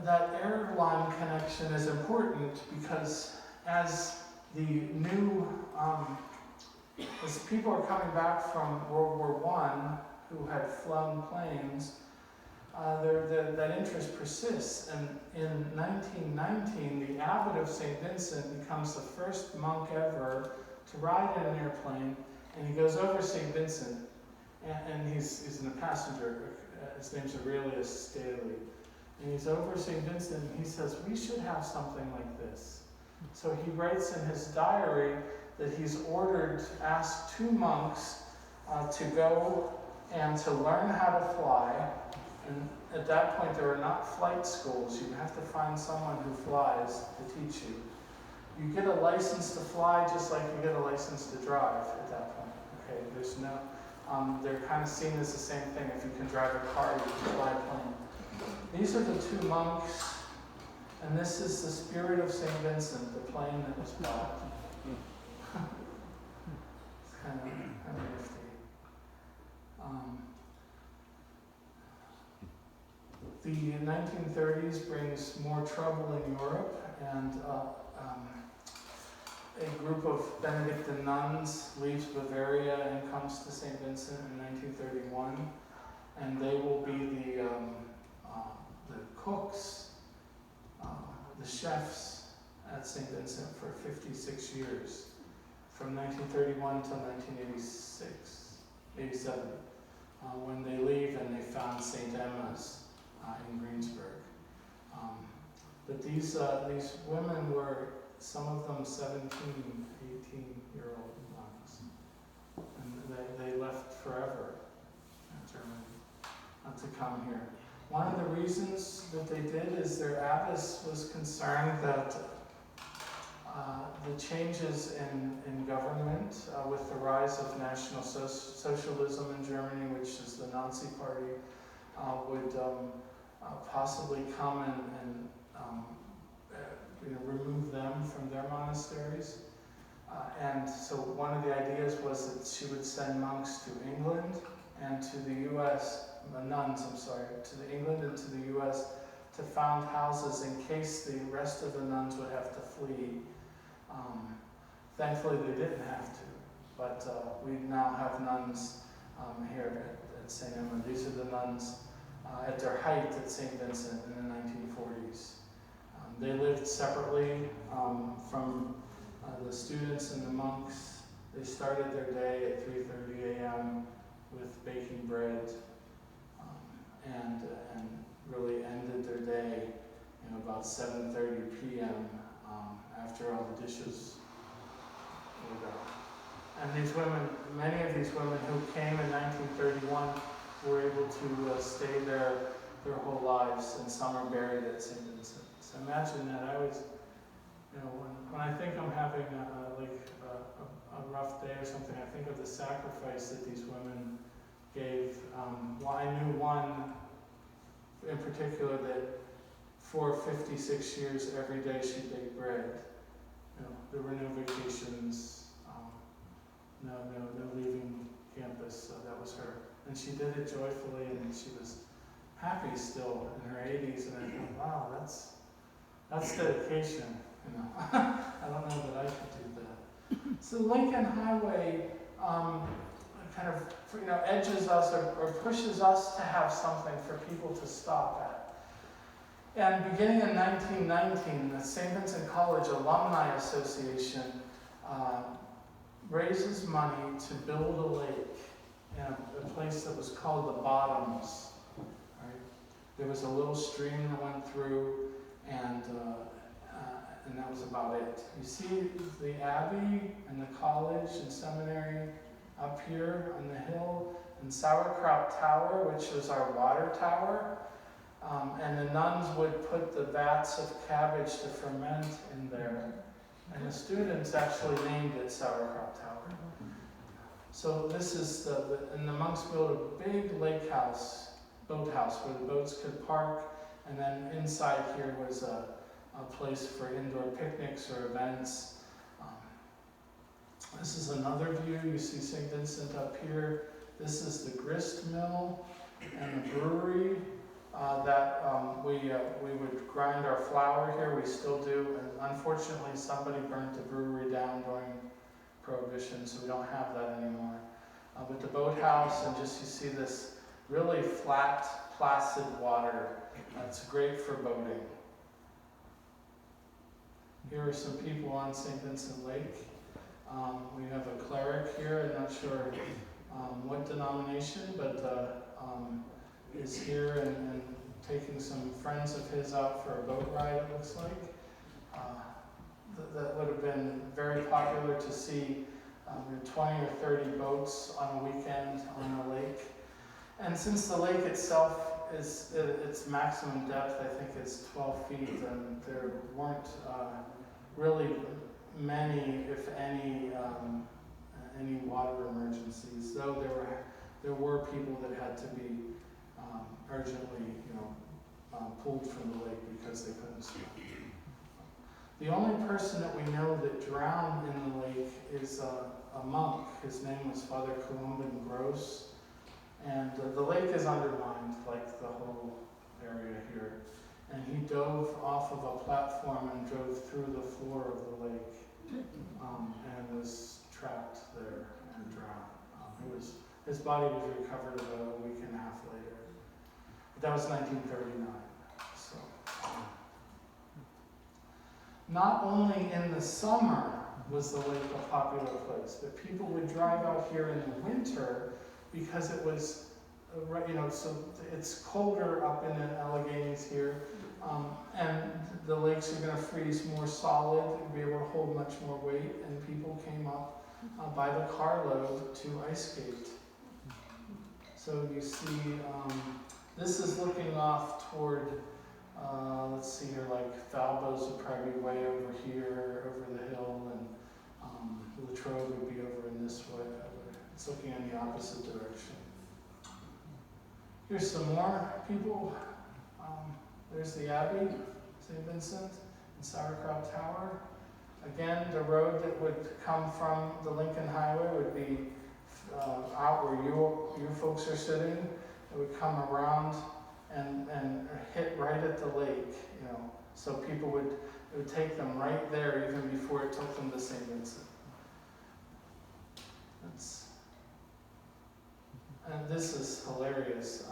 That airline connection is important because as people are coming back from World War I who had flown planes, that interest persists. And in 1919, the abbot of St. Vincent becomes the first monk ever to ride in an airplane, and he goes over St. Vincent, and he's in a passenger. His name's Aurelius Staley. And he's over St. Vincent, and he says, we should have something like this. So he writes in his diary that he's asked two monks to go and to learn how to fly. And at that point, there were not flight schools. You have to find someone who flies to teach you. You get a license to fly just like you get a license to drive at that point. Okay, there's no, they're kind of seen as the same thing. If you can drive a car, you can fly a plane. These are the two monks, and this is the Spirit of St. Vincent, the plane that was bought. kind of nifty. The 1930s brings more trouble in Europe, and a group of Benedictine nuns leaves Bavaria and comes to Saint Vincent in 1931, and they will be the cooks, the chefs at Saint Vincent for 56 years, from 1931 till 1987, when they leave and they found St. Emma's in Greensburg. But these women were, some of them 17, 18-year-old nuns, and they left forever in Germany to come here. One of the reasons that they did is their abbess was concerned that the changes in government with the rise of National Socialism in Germany, which is the Nazi party, would possibly come and remove them from their monasteries. And so one of the ideas was that she would send monks to England and to the U.S., nuns, to England and to the U.S. to found houses in case the rest of the nuns would have to flee. Thankfully they didn't have to, but we now have nuns here at St. Emma. These are the nuns at their height at St. Vincent in the 1940s. They lived separately from the students and the monks. They started their day at 3:30 a.m. with baking bread, and really ended their day about 7:30 p.m. After all the dishes were done. And these women, many of these women who came in 1931 were able to stay there their whole lives, and some are buried at St. Vincent. So imagine that. I always, when I think I'm having a rough day or something, I think of the sacrifice that these women gave. Well, I knew one in particular that for 56 years, every day she baked bread. There were no vacations, no leaving campus. That was her, and she did it joyfully, and she was happy still in her 80s. And I thought, wow, that's dedication. I don't know that I could do that. So Lincoln Highway kind of edges us or pushes us to have something for people to stop at. And beginning in 1919, the Saint Vincent College Alumni Association raises money to build a lake in a place that was called the Bottoms. Right? There was a little stream that went through, and that was about it. You see the Abbey and the college and seminary up here on the hill, and Sauerkraut Tower, which was our water tower. And the nuns would put the vats of cabbage to ferment in there. And the students actually named it Sauerkraut Tower. So this is and the monks built a big lake house, boathouse, where the boats could park. And then inside here was a place for indoor picnics or events. This is another view. You see St. Vincent up here. This is the grist mill and the brewery. We would grind our flour here. We still do. And unfortunately, somebody burnt the brewery down during Prohibition, so we don't have that anymore. But the boathouse, and just you see this really flat, placid water. It's great for boating. Here are some people on St. Vincent Lake. We have a cleric here. I'm not sure what denomination, but is here and taking some friends of his out for a boat ride, it looks like. That would have been very popular to see 20 or 30 boats on a weekend on a lake. And since the lake itself is its maximum depth, I think it's 12 feet, and there weren't really many, if any water emergencies, though there were people that had to be urgently, pulled from the lake because they couldn't swim. The only person that we know that drowned in the lake is a a monk. His name was Father Columban Gross. And the lake is undermined, like the whole area here. And he dove off of a platform and drove through the floor of the lake, and was trapped there and drowned. His body was recovered about a week and a half later. But that was 1939. So, not only in the summer was the lake a popular place, but people would drive out here in the winter because it was, so it's colder up in the Alleghenies here, and the lakes are going to freeze more solid and be able to hold much more weight, and people came up by the carload to ice skate. So you see, this is looking off toward, let's see here, like Falbo's would probably be way over here, over the hill, and Latrobe would be over in this way. It's looking in the opposite direction. Here's some more people. There's the Abbey, Saint Vincent, and Sauerkraut Tower. Again, the road that would come from the Lincoln Highway would be out where you folks are sitting. It would come around and hit right at the lake, So people it would take them right there even before it took them to Saint Vincent. And this is hilarious,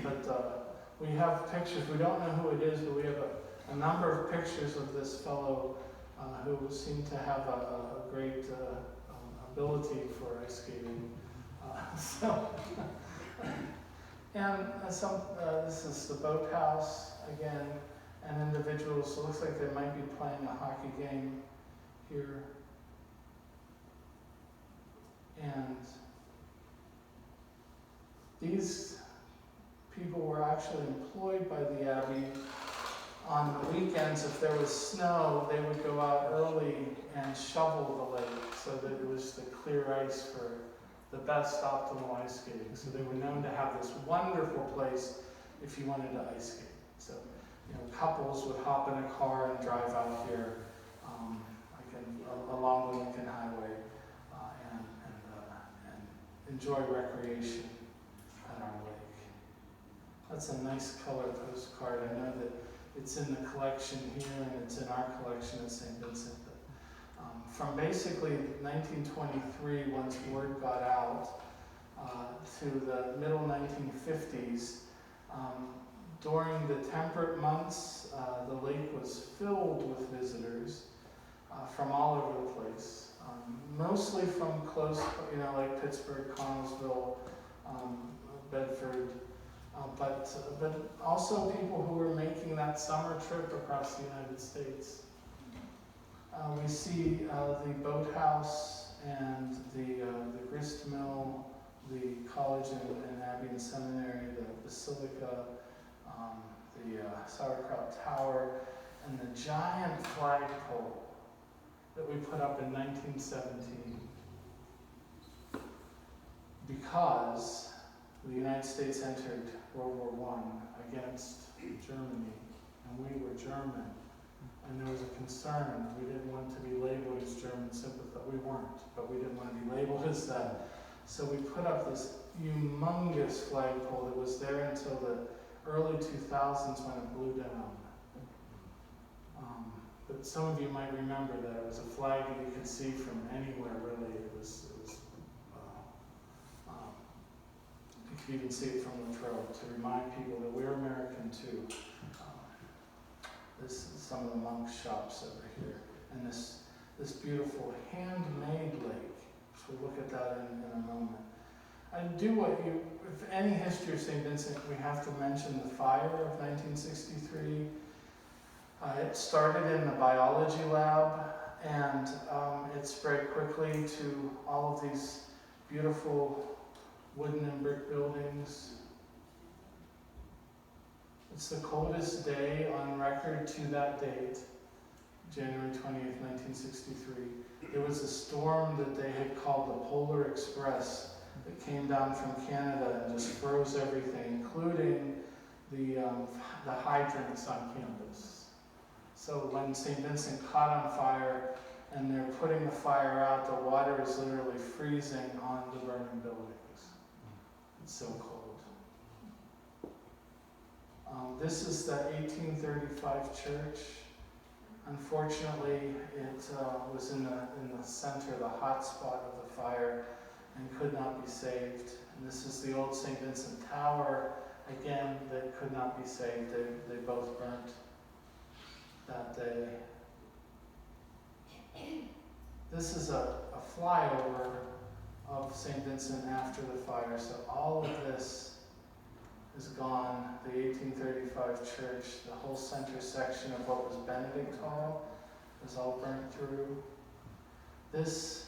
but we have pictures. We don't know who it is, but we have a number of pictures of this fellow who seemed to have a great ability for ice skating. This is the boathouse again, and individuals. So it looks like they might be playing a hockey game here, and these people were actually employed by the Abbey on the weekends. If there was snow, they would go out early and shovel the lake so that it was the clear ice for the best optimal ice skating. So they were known to have this wonderful place if you wanted to ice skate. So, couples would hop in a car and drive out here, along the Lincoln Highway, and enjoy recreation at our lake. That's a nice color postcard. I know that it's in the collection here and it's in our collection at Saint Vincent. From basically 1923, once word got out, to the middle 1950s, during the temperate months, the lake was filled with visitors from all over the place, mostly from close, like Pittsburgh, Connellsville, Bedford, but also people who were making that summer trip across the United States. We see the boathouse and the grist mill, the college and Abbey and Seminary, the basilica, the Sauerkraut Tower, and the giant flagpole that we put up in 1917 because the United States entered World War I against Germany, and we were German. And there was a concern. We didn't want to be labeled as German sympathizers. We weren't, but we didn't want to be labeled as that. So we put up this humongous flagpole that was there until the early 2000s when it blew down. But some of you might remember that it was a flag that you could see from anywhere, really. You could even see it from Latrobe to remind people that we're American too. This is some of the monk shops over here. And this beautiful handmade lake. So we'll look at that in a moment. If any history of St. Vincent, we have to mention the fire of 1963. It started in the biology lab, and it spread quickly to all of these beautiful wooden and brick buildings. It's the coldest day on record to that date, January 20th, 1963. There was a storm that they had called the Polar Express that came down from Canada and just froze everything, including the hydrants on campus. So when St. Vincent caught on fire, and they're putting the fire out, the water is literally freezing on the burning buildings. It's so cold. This is the 1835 church. Unfortunately, it was in the center, the hot spot of the fire, and could not be saved. And this is the old Saint Vincent Tower, again, that could not be saved. They both burnt that day. This is a flyover of Saint Vincent after the fire. So all of this is gone. The 1835 church, the whole center section of what was Benedictine is all burnt through. This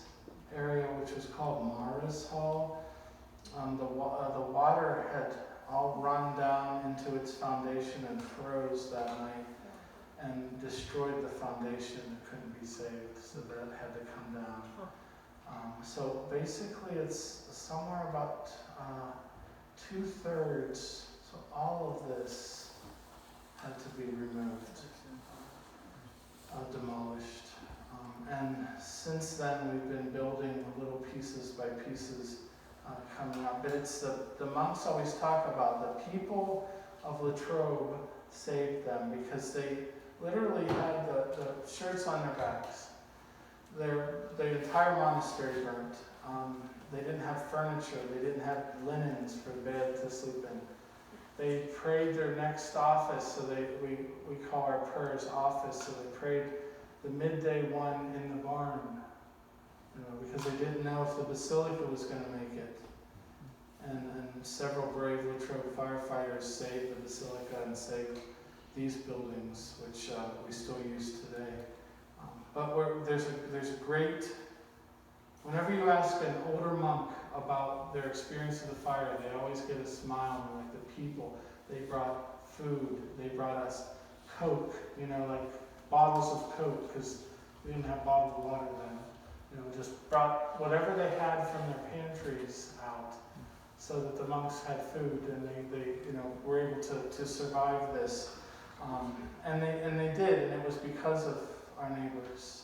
area, which was called Mara's Hall, the water had all run down into its foundation and froze that night and destroyed the foundation. It couldn't be saved, so that had to come down. So basically it's somewhere about 2/3, so all of this had to be removed, demolished. And since then we've been building little pieces by pieces coming up. But it's the monks always talk about the people of Latrobe saved them because they literally had the shirts on their backs. The entire monastery burnt. They didn't have furniture. They didn't have linens for the bed to sleep in. They prayed their next office, so we call our prayers office, so they prayed the midday one in the barn, because they didn't know if the basilica was going to make it. And several brave Latrobe firefighters saved the basilica and saved these buildings, which we still use today. But there's a great, whenever you ask an older monk about their experience of the fire, they always get a smile, and like the people, they brought food, they brought us Coke, like bottles of Coke, because we didn't have bottled water then. Just brought whatever they had from their pantries out, so that the monks had food, and they were able to survive this. And they did, and it was because of our neighbors.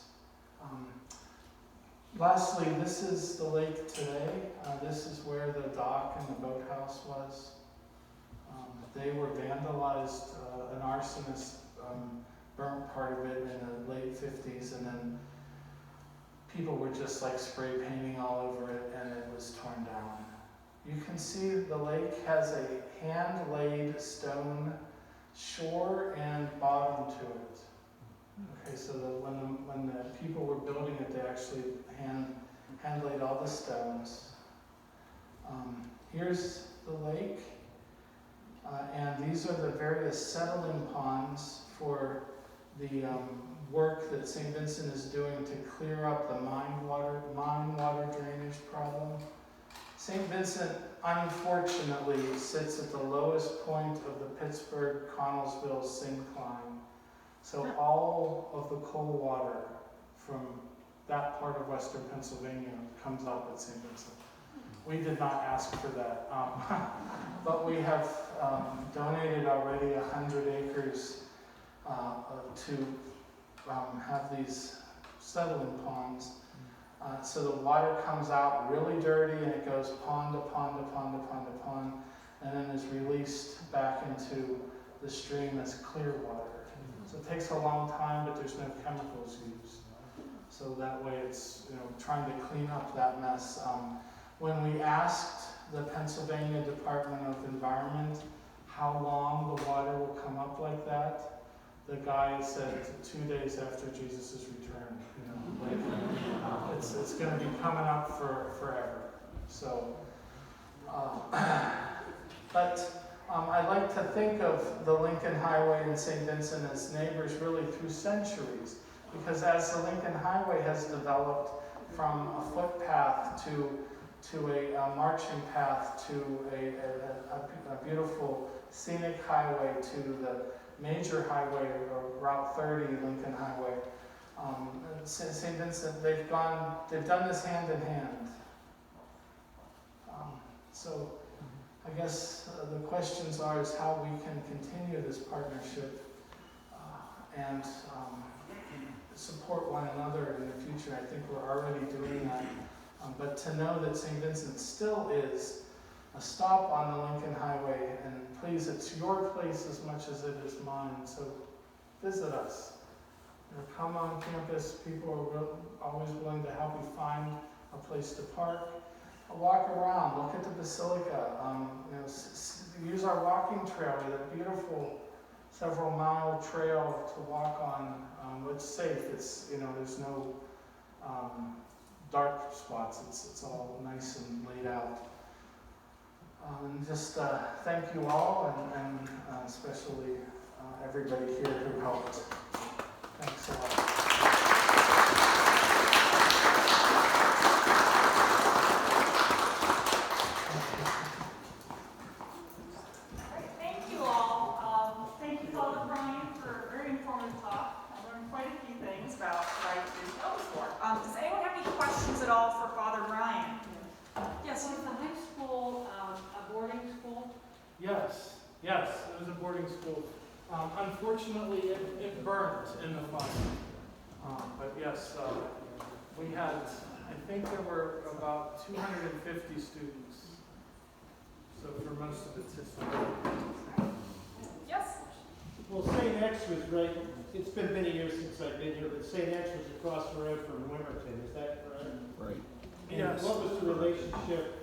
Lastly, this is the lake today. This is where the dock and the boathouse was. They were vandalized. An arsonist burnt part of it in the late 50s, and then people were just like spray painting all over it, and it was torn down. You can see the lake has a hand-laid stone shore and bottom to it. Okay, so that when the people were building it, they actually hand-laid all the stones. Here's the lake, and these are the various settling ponds for the work that Saint Vincent is doing to clear up the mine water drainage problem. Saint Vincent, unfortunately, sits at the lowest point of the Pittsburgh-Connellsville syncline. So all of the cold water from that part of western Pennsylvania comes up at Saint Vincent. We did not ask for that, but we have donated already 100 acres to have these settling ponds. So the water comes out really dirty, and it goes pond to pond to pond to pond to pond, and then is released back into the stream as clear water. So it takes a long time, but there's no chemicals used. So that way it's trying to clean up that mess. When we asked the Pennsylvania Department of Environment how long the water will come up like that, the guy said 2 days after Jesus' return. It's going to be coming up for forever. So, but I like to think of the Lincoln Highway and St. Vincent as neighbors really through centuries, because as the Lincoln Highway has developed from a footpath to a marching path to a beautiful scenic highway to the major highway, or Route 30 Lincoln Highway, St. Vincent, they've done this hand in hand. So I guess the questions is how we can continue this partnership and support one another in the future. I think we're already doing that. But to know that St. Vincent still is a stop on the Lincoln Highway, and please, it's your place as much as it is mine, so visit us. Come on campus, people are always willing to help you find a place to park. Walk around, look at the Basilica, use our walking trail. We have a beautiful several-mile trail to walk on. It's safe, there's no dark spots, it's all nice and laid out. Just thank you all, and especially everybody here who helped. Thanks a lot. Thank you all. Thank you, Father Brian, for a very informative talk. I learned quite a few things about what I didn't know before. Does anyone have any questions at all for Father Brian? Yes. Was the high school a boarding school? Yes, it was a boarding school. Unfortunately, it burnt in the fire. But yes, we had, I think there were about 250 students. So for most of its history. Yes. Well, St. X was right, it's been many years since I've been here, but St. X was across the road from Wilmington, is that correct? Right. And Yes. what was the relationship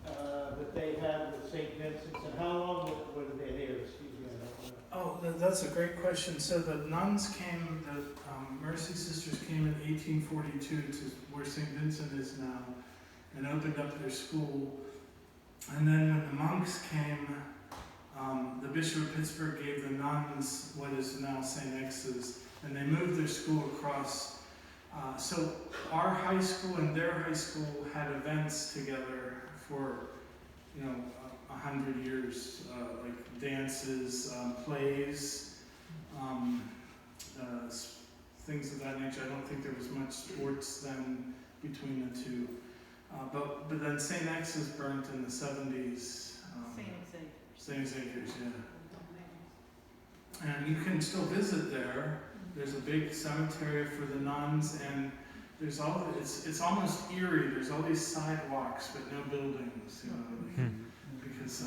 that they had with St. Vincent's, and how long were they there? Excuse me, I don't know. Oh, that's a great question. So the nuns came, the Mercy Sisters came in 1842 to where St. Vincent is now, and opened up their school. And then when the monks came, the Bishop of Pittsburgh gave the nuns what is now St. X's, and they moved their school across. So our high school and their high school had events together for 100 years, like dances, plays, things of that nature. I don't think there was much sports then between the two. But then St. X's burnt in the 70s. St. Xavier's, yeah. And you can still visit there. There's a big cemetery for the nuns, and there's it's almost eerie. There's all these sidewalks, but no buildings, because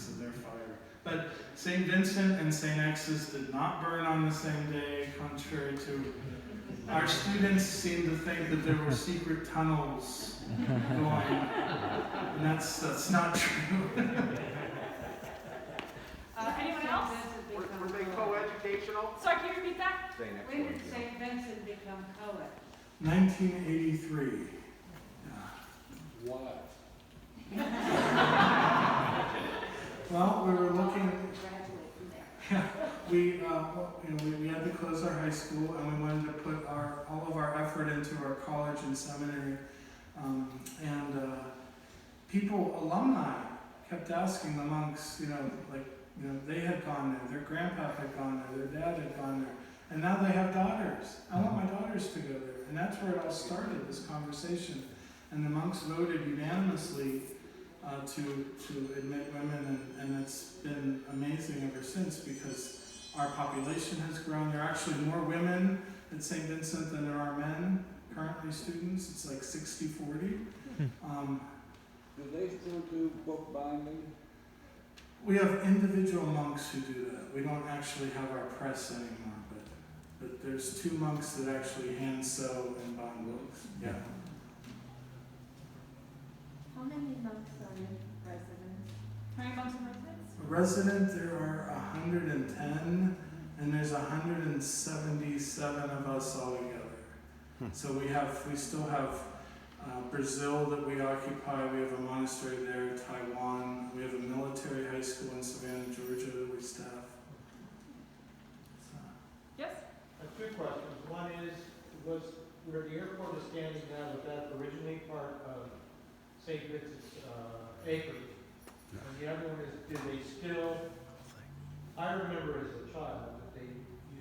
of their fire. But St. Vincent and St. X's did not burn on the same day, contrary to our students seem to think that there were secret tunnels going, and that's not true. Anyone else? Were they co-educational? Sorry, can you repeat that? When did St. Vincent become co-ed? 1983. Yeah. What? Well, we were looking. Graduate from there. We had to close our high school, and we wanted to put all of our effort into our college and seminary. Alumni kept asking the monks, they had gone there, their grandpa had gone there, their dad had gone there, and now they have daughters. I want my daughters to go there, and that's where it all started, this conversation. And the monks voted unanimously to admit women, and it's been amazing ever since, because our population has grown. There are actually more women at St. Vincent than there are men currently students. It's like 60-40. Do they still do book binding? We have individual monks who do that. We don't actually have our press anymore, but there's 2 monks that actually hand sew and bind books. Yeah. How many monks are in residence? How many months in residence? Resident, there are 110, and there's 177 of us all together. So we still have Brazil that we occupy. We have a monastery there, Taiwan. We have a military high school in Savannah, Georgia that we staff. Yes? Two questions. One is, was where the airport is standing now, was that originally part of St. Vincent's acre? And the other one is, do they still, I remember as a child that they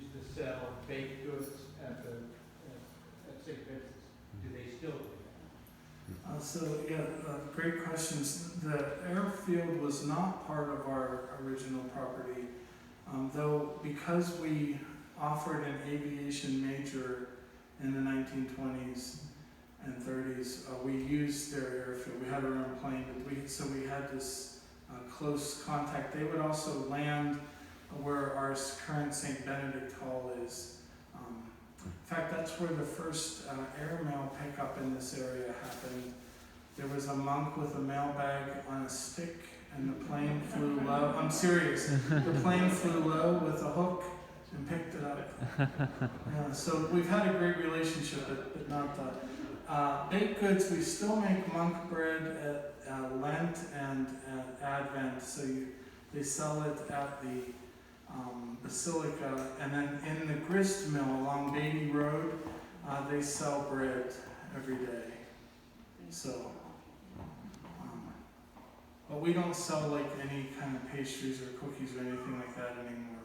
used to sell baked goods at St. Vincent's. Do they still do that? Great questions. The airfield was not part of our original property, though because we offered an aviation major in the 1920s and 30s. We used their airfield. We had our own plane, but so we had this close contact. They would also land where our current St. Benedict Hall is. In fact, that's where the first airmail pickup in this area happened. There was a monk with a mailbag on a stick, and the plane flew low. I'm serious. The plane flew low with a hook and picked it up. Yeah, so we've had a great relationship, but not that. Baked goods, we still make monk bread at Lent and at Advent. So they sell it at the Basilica, and then in the grist mill along Beatty Road, they sell bread every day. So, but we don't sell like any kind of pastries or cookies or anything like that anymore.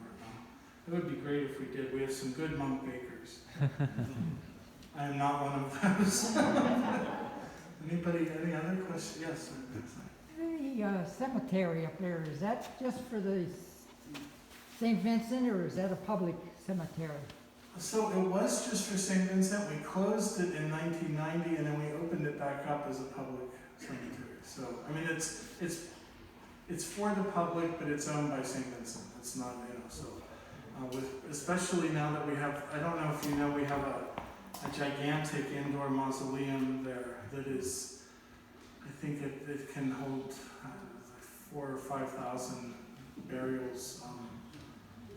It would be great if we did. We have some good monk bakers. I am not one of those. Anybody, any other questions? Yes. The cemetery up there, is that just for the Saint Vincent, or is that a public cemetery? So it was just for Saint Vincent. We closed it in 1990, and then we opened it back up as a public cemetery. So I mean, it's for the public, but it's owned by Saint Vincent. It's not, So especially now that we have, I don't know if you know, we have a gigantic indoor mausoleum there that is, I think it can hold 4,000 or 5,000 burials.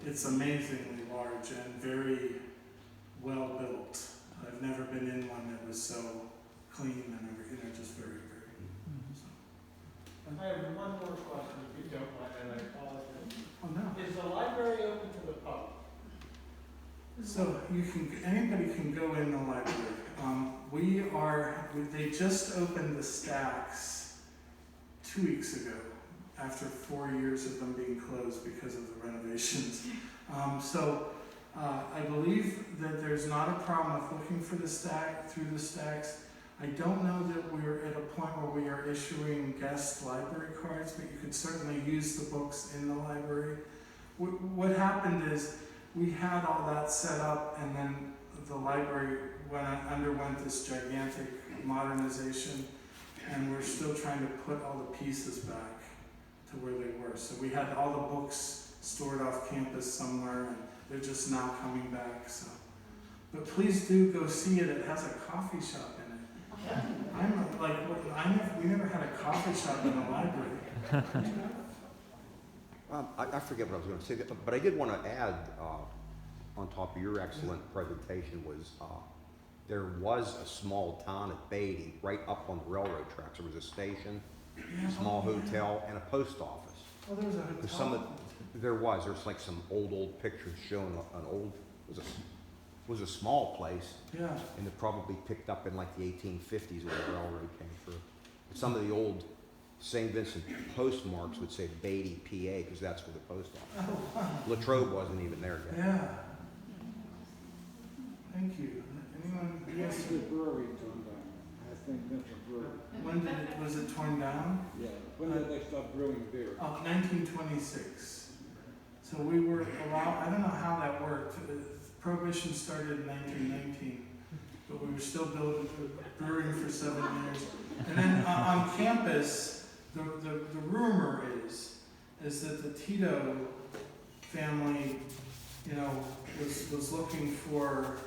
It's amazingly large and very well built. I've never been in one that was so clean and just very, very. So. I have one more question, if you don't mind, and I apologize. Oh no. Is the library open to the public? So anybody can go in the library. They just opened the stacks 2 weeks ago, after 4 years of them being closed because of the renovations. I believe that there's not a problem with looking for through the stacks. I don't know that we're at a point where we are issuing guest library cards, but you could certainly use the books in the library. What happened is we had all that set up, and then the library underwent this gigantic modernization, and we're still trying to put all the pieces back to where they were. So we had all the books stored off campus somewhere, and they're just now coming back. So, but please do go see it. It has a coffee shop in it. We never had a coffee shop in a library. I forget what I was going to say, but I did want to add, on top of your excellent presentation, was there was a small town at Beatty, right up on the railroad tracks. There was a station, a small hotel, and a post office. Oh, there was a hotel. There's like some old pictures showing an old, it was a small place, Yeah. and it probably picked up in like the 1850s when the railroad came through. Some of the old Saint Vincent postmarks would say Beatty, PA, because that's where the post office was. Latrobe wasn't even there yet. Yeah. Thank you. Anyone? Yes. The brewery turned down. I think that's a brewery. When was it torn down? Yeah, when did they stop brewing beer? 1926. So we were allowed, I don't know how that worked. Prohibition started in 1919, but we were still brewing for 7 years. And then on campus, the rumor is that the Tito family, was looking for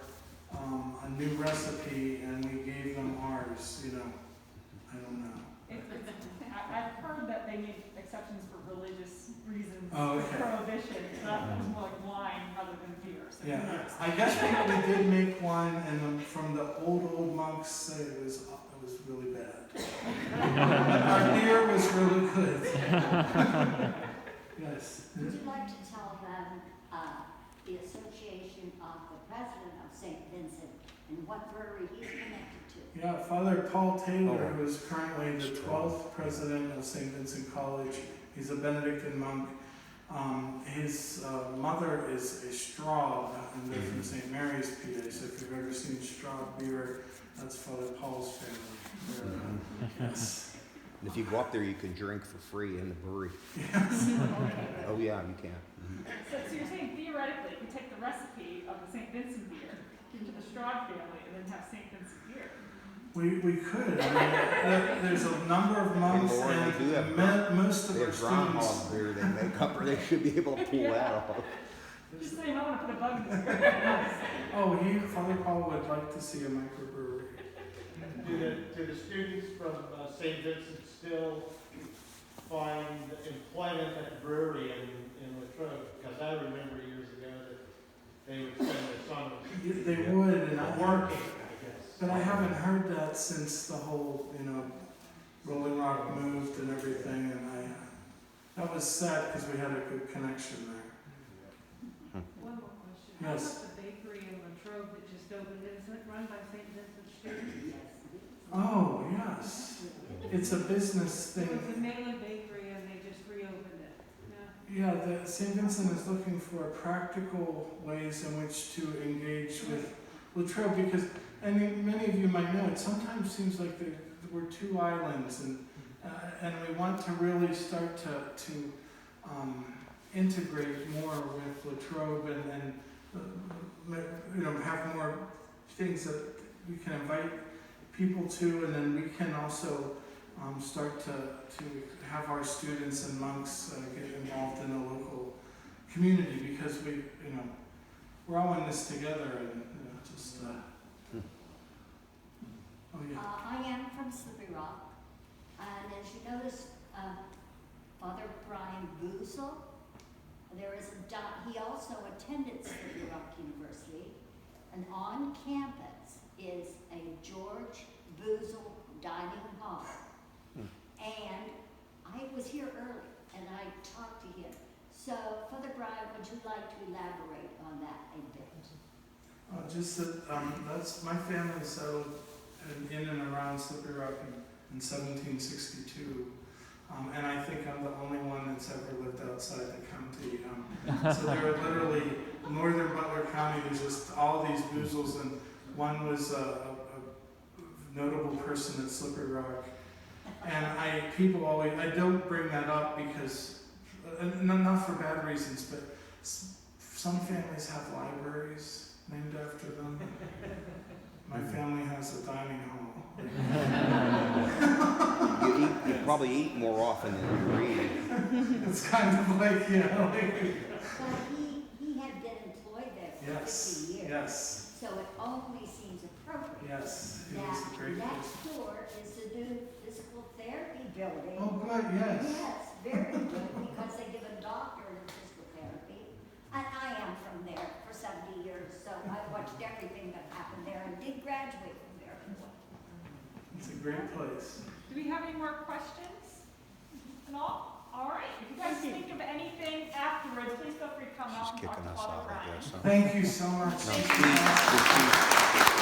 a new recipe, and we gave them ours. I don't know. I've heard that they made exceptions for religious reasons. Oh, okay. Prohibition. So that was more like wine rather than beer. So who Yeah, knows? I guess we did make one, and from the old monks say it was really bad. Our beer was really good. Yes. Would you like to tell them the association of the president of Saint Vincent and what brewery he's connected to? Yeah, Father Paul Taylor, who is currently the 12th president of Saint Vincent College. He's a Benedictine monk. His mother is a Straub, and they're from St. Mary's, PA. So if you've ever seen Straub beer, that's Father Paul's family. Yes. And if you go up there, you can drink for free in the brewery. Yes. Oh yeah, you can. So you're saying beer theoretically, you take the recipe of the Saint Vincent beer, give it to the Straub family, and then have Saint Vincent beer. We could. I mean, there's a number of monks Lord, they do have and most of They our have groundhog students. beer they make up, or they should be able to pull that off. Just saying, I want to put a bug in this beer. Oh, Father Paul would like to see a microbrewery. Do the students from St. Vincent still find employment at the brewery in Latrobe? Because I remember years ago that they would spend their summers They would, and working, I guess. but I haven't heard that since the whole, Rolling Rock moved and everything, and that was sad because we had a good connection there. One more question. Yes. How about the bakery in Latrobe that just opened, isn't it run by Saint Vincent students? Oh, yes. It's a business It thing. was a Malin bakery and they just reopened it. No? Yeah, the St. Vincent is looking for practical ways in which to engage with Latrobe because, many of you might know, it sometimes seems like we're two islands, and we want to really start to integrate more with Latrobe and have more things that we can invite people to, and then we can also start to have our students and monks get involved in the local community because we're all in this together and just. Oh yeah. I am from Slippery Rock, and as you notice, Father Brian Boosel, he also attended Slippery Rock University, and on campus is a George Boosel dining hall. And I was here early, and I talked to him. So, Father Brian, would you like to elaborate on that a bit? Just that that's my family settled in and around Slippery Rock in 1762, and I think I'm the only one that's ever lived outside the county. So there are literally northern Butler County. There's just all these Boosels, and one was a notable person at Slippery Rock. And I don't bring that up because, not for bad reasons, but some families have libraries named after them. My family has a dining hall. You probably eat more often than you read. It's kind of like, But he had been employed there for 50 years. yes, So it only seems appropriate. yes, it was a great That place. next door is the new physical therapy building. Oh, good, yes. Yes, very good, because they give a doctorate in physical therapy. And I am from there for 70 years, so I watched everything that happened there and did graduate from there. It's a great place. Do we have any more questions at all? All right, if you guys think of anything afterwards, please feel free to come She's out and talk kicking to us Father out, I Brian. guess. Huh? Thank you so much. No, she-